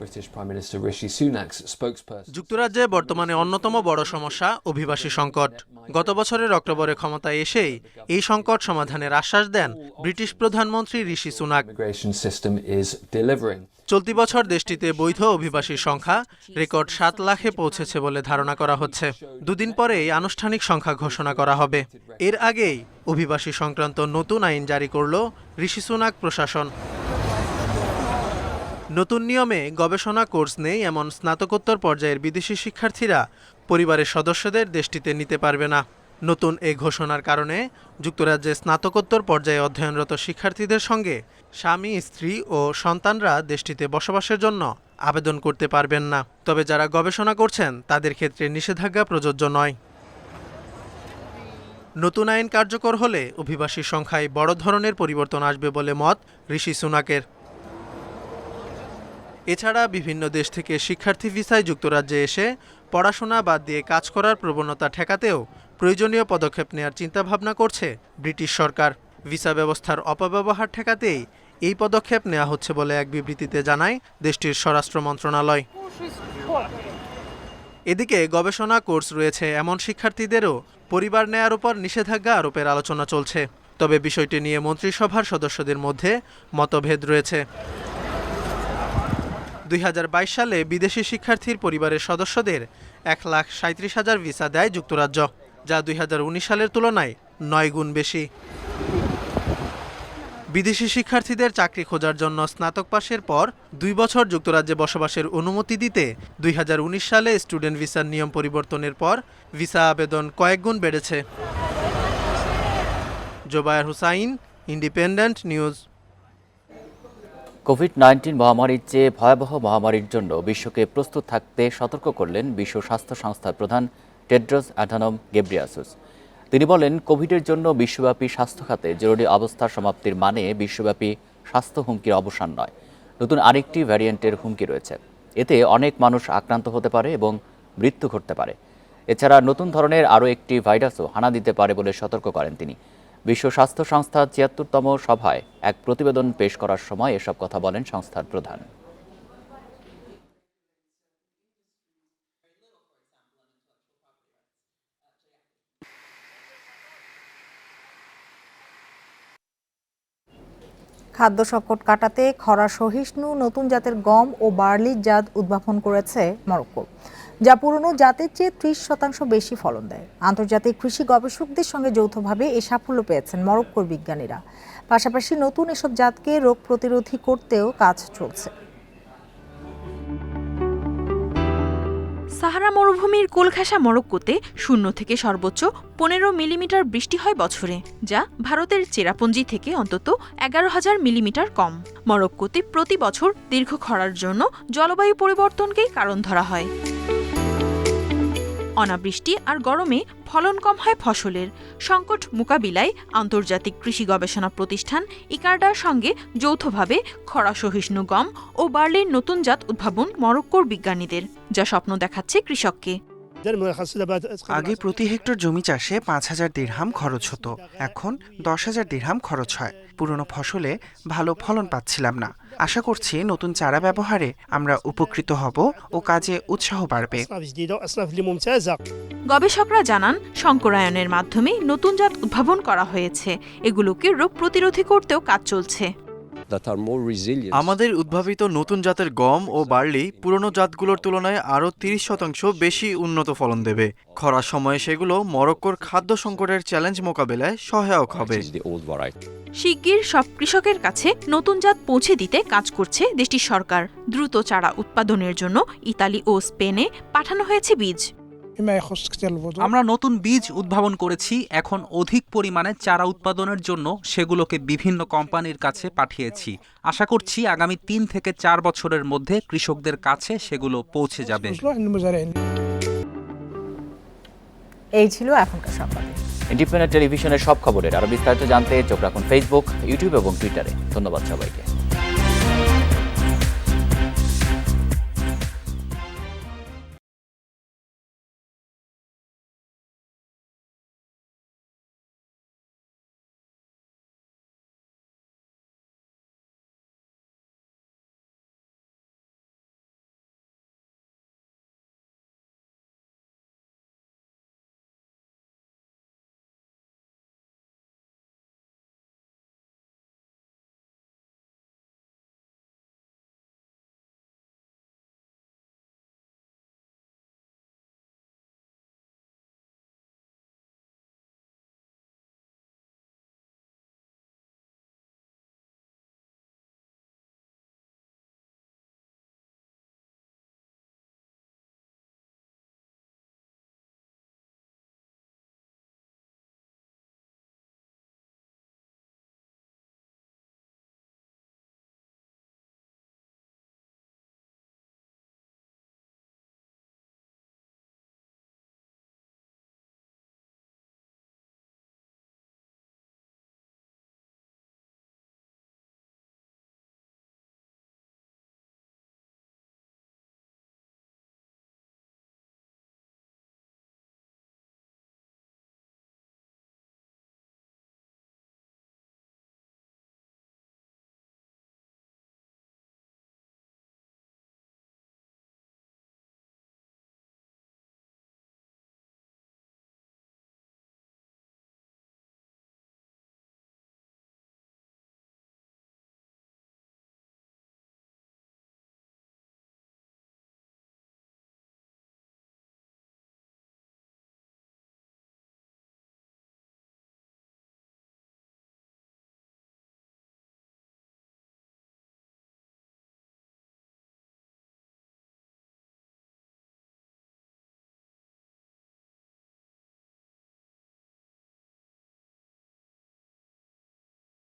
British Prime Minister Rishi Sunak's spokesperson. যুক্তরাজ্যে বর্তমানে অন্যতম বড় সমস্যা অভিবাসী সংকট। গত বছরের অক্টোবরে ক্ষমতায় এসেই এই সংকট সমাধানের আশ্বাস দেন ব্রিটিশ প্রধানমন্ত্রী ঋষি Sunak. Immigration system is delivering. চলতি বছর দেশটিতে বৈধ অভিবাসীর সংখ্যা রেকর্ড 7 লাখে পৌঁছেছে বলে ধারণা করা হচ্ছে। দুদিন পরেই আনুষ্ঠানিক সংখ্যা ঘোষণা করা হবে। এর আগেই অভিবাসী সংক্রান্ত নতুন আইন জারি করল ঋষি সুনাক প্রশাসন। নতুন নিয়মে গবেষণা কোর্স নেই এমন স্নাতকোত্তর পর্যায়ের বিদেশি শিক্ষার্থীরা পরিবারের সদস্যদের দেশটিতে নিতে পারবে না। নতুন এই ঘোষণার কারণে যুক্তরাজ্যে স্নাতকোত্তর পর্যায়ে অধ্যয়নরত শিক্ষার্থীদের সঙ্গে স্বামী, স্ত্রী ও সন্তানরা দেশটিতে বসবাসের জন্য আবেদন করতে পারবেন না। তবে যারা গবেষণা করছেন তাদের ক্ষেত্রে নিষেধাজ্ঞা প্রযোজ্য নয়। নতুন আইন কার্যকর হলে অভিবাসীর সংখ্যায় বড় ধরনের পরিবর্তন আসবে বলে মত ঋষি সুনাকের। এছাড়া বিভিন্ন দেশ থেকে শিক্ষার্থী ভিসায় যুক্তরাজ্যে এসে পড়াশোনা বাদ দিয়ে কাজ করার প্রবণতা ঠেকাতেও প্রয়োজনীয় পদক্ষেপ নেওয়ার চিন্তাভাবনা করছে ব্রিটিশ সরকার। ভিসা ব্যবস্থার অপব্যবহার ঠেকাতেই এই পদক্ষেপ নেওয়া হচ্ছে বলে এক বিবৃতিতে জানায় দেশটির স্বরাষ্ট্র মন্ত্রণালয়। এদিকে গবেষণা কোর্স রয়েছে এমন শিক্ষার্থীদেরও পরিবার নেয়ার উপর নিষেধাজ্ঞা আরোপের আলোচনা চলছে। তবে বিষয়টি নিয়ে মন্ত্রিসভার সদস্যদের মধ্যে মতভেদ রয়েছে। 2022 সালে বিদেশি শিক্ষার্থীর পরিবারের সদস্যদের 1,37,000 ভিসা দেয় যুক্তরাজ্য, যা 2019 সালের তুলনায় 9 গুণ বেশি। বিদেশি শিক্ষার্থীদের চাকরি খোঁজার জন্য স্নাতক পাশের পর 2 বছর যুক্তরাজ্যে বসবাসের অনুমতি দিতে 2019 সালে স্টুডেন্ট ভিসার নিয়ম পরিবর্তনের পর ভিসা আবেদন কয়েক গুণ বেড়েছে। Zobayer Hussain, Independent News. Covid মহামারীর চেয়ে ভয়াবহ মহামারীর জন্য বিশ্বকে প্রস্তুত থাকতে সতর্ক করলেন বিশ্ব স্বাস্থ্য সংস্থার প্রধান টেড্রোস অ্যাডানম গেব্রিয়াসুস। তিনি বলেন, কোভিডের জন্য বিশ্বব্যাপী স্বাস্থ্য খাতে জরুরি অবস্থার সমাপ্তির মানে বিশ্বব্যাপী স্বাস্থ্য হুমকির অবসান নয়, নতুন আরেকটি ভ্যারিয়েন্টের হুমকি রয়েছে। এতে অনেক মানুষ আক্রান্ত হতে পারে এবং মৃত্যু ঘটতে পারে। এছাড়া নতুন ধরনের আরও একটি ভাইরাসও হানা দিতে পারে বলে সতর্ক করেন তিনি। বিশ্ব স্বাস্থ্য সংস্থার ৭৬তম সভায় এক প্রতিবেদন পেশ করার সময় এসব কথা বলেন সংস্থার প্রধান। খাদ্য সংকট কাটাতে খরা সহিষ্ণু নতুন জাতের গম ও বার্লির জাত উদ্ভাবন করেছে মরক্কো, যা পুরনো জাতের চেয়ে 30% বেশি ফলন দেয়। আন্তর্জাতিক কৃষি গবেষকদের সঙ্গে যৌথভাবে এই সাফল্য পেয়েছেন মরক্কোর বিজ্ঞানীরা। পাশাপাশি নতুন এসব জাতকে রোগ প্রতিরোধী করতেও কাজ চলছে। সাহারা মরুভূমির কোলঘেঁষা মরক্কোতে 0 থেকে সর্বোচ্চ 15 মিলিমিটার বৃষ্টি হয় বছরে, যা ভারতের চেরাপুঞ্জি থেকে অন্তত 11,000 মিলিমিটার কম। মরক্কোতে প্রতি বছর দীর্ঘ খরার জন্য জলবায়ু পরিবর্তনকেই কারণ ধরা হয়। অনাবৃষ্টি আর গরমে ফলন কম হয় ফসলের। সংকট মোকাবিলায় আন্তর্জাতিক কৃষি গবেষণা প্রতিষ্ঠান ইকার্ডার সঙ্গে যৌথভাবে খরা সহিষ্ণু গম ও বার্লির নতুন জাত উদ্ভাবন মরক্কোর বিজ্ঞানীদের, যা স্বপ্ন দেখাচ্ছে কৃষককে। আগে প্রতি হেক্টর জমি চাষে 5,000 দিরহাম খরচ হতো, এখন 10,000 দিরহাম খরচ হয়। পুরনো ফসলে ভালো ফলন পাচ্ছিলাম না। আশা করছি নতুন চারা ব্যবহারে আমরা উপকৃত হব ও কাজে উৎসাহ বাড়বে। গবেষকরা জানান, সংকরায়নের মাধ্যমে নতুন জাত উদ্ভাবন করা হয়েছে। এগুলোকে রোগ প্রতিরোধী করতেও কাজ চলছে। আমাদের উদ্ভাবিত নতুন জাতের গম ও বার্লি পুরনো জাতগুলোর তুলনায় আরও 30% বেশি উন্নত ফলন দেবে। খরার সময়ে সেগুলো মরক্কোর খাদ্য সংকটের চ্যালেঞ্জ মোকাবেলায় সহায়ক হবে। শিগগির সব কৃষকের কাছে নতুন জাত পৌঁছে দিতে কাজ করছে দেশটির সরকার। দ্রুত চারা উৎপাদনের জন্য ইতালি ও স্পেনে পাঠানো হয়েছে বীজ। আমরা নতুন বীজ উদ্ভাবন করেছি। এখন অধিক পরিমাণে চারা উৎপাদনের জন্য সেগুলোকে বিভিন্ন কোম্পানির কাছে পাঠিয়েছি। আশা করছি আগামী 3 থেকে 4 বছরের মধ্যে কৃষকদের কাছে সেগুলো পৌঁছে যাবে। এই ছিল এখনকার সংবাদ। ইন্ডিপেন্ডেন্ট টেলিভিশনের সব খবরের আরো বিস্তারিত জানতে চোখ রাখুন ফেসবুক, ইউটিউব এবং টুইটারে। ধন্যবাদ সবাইকে।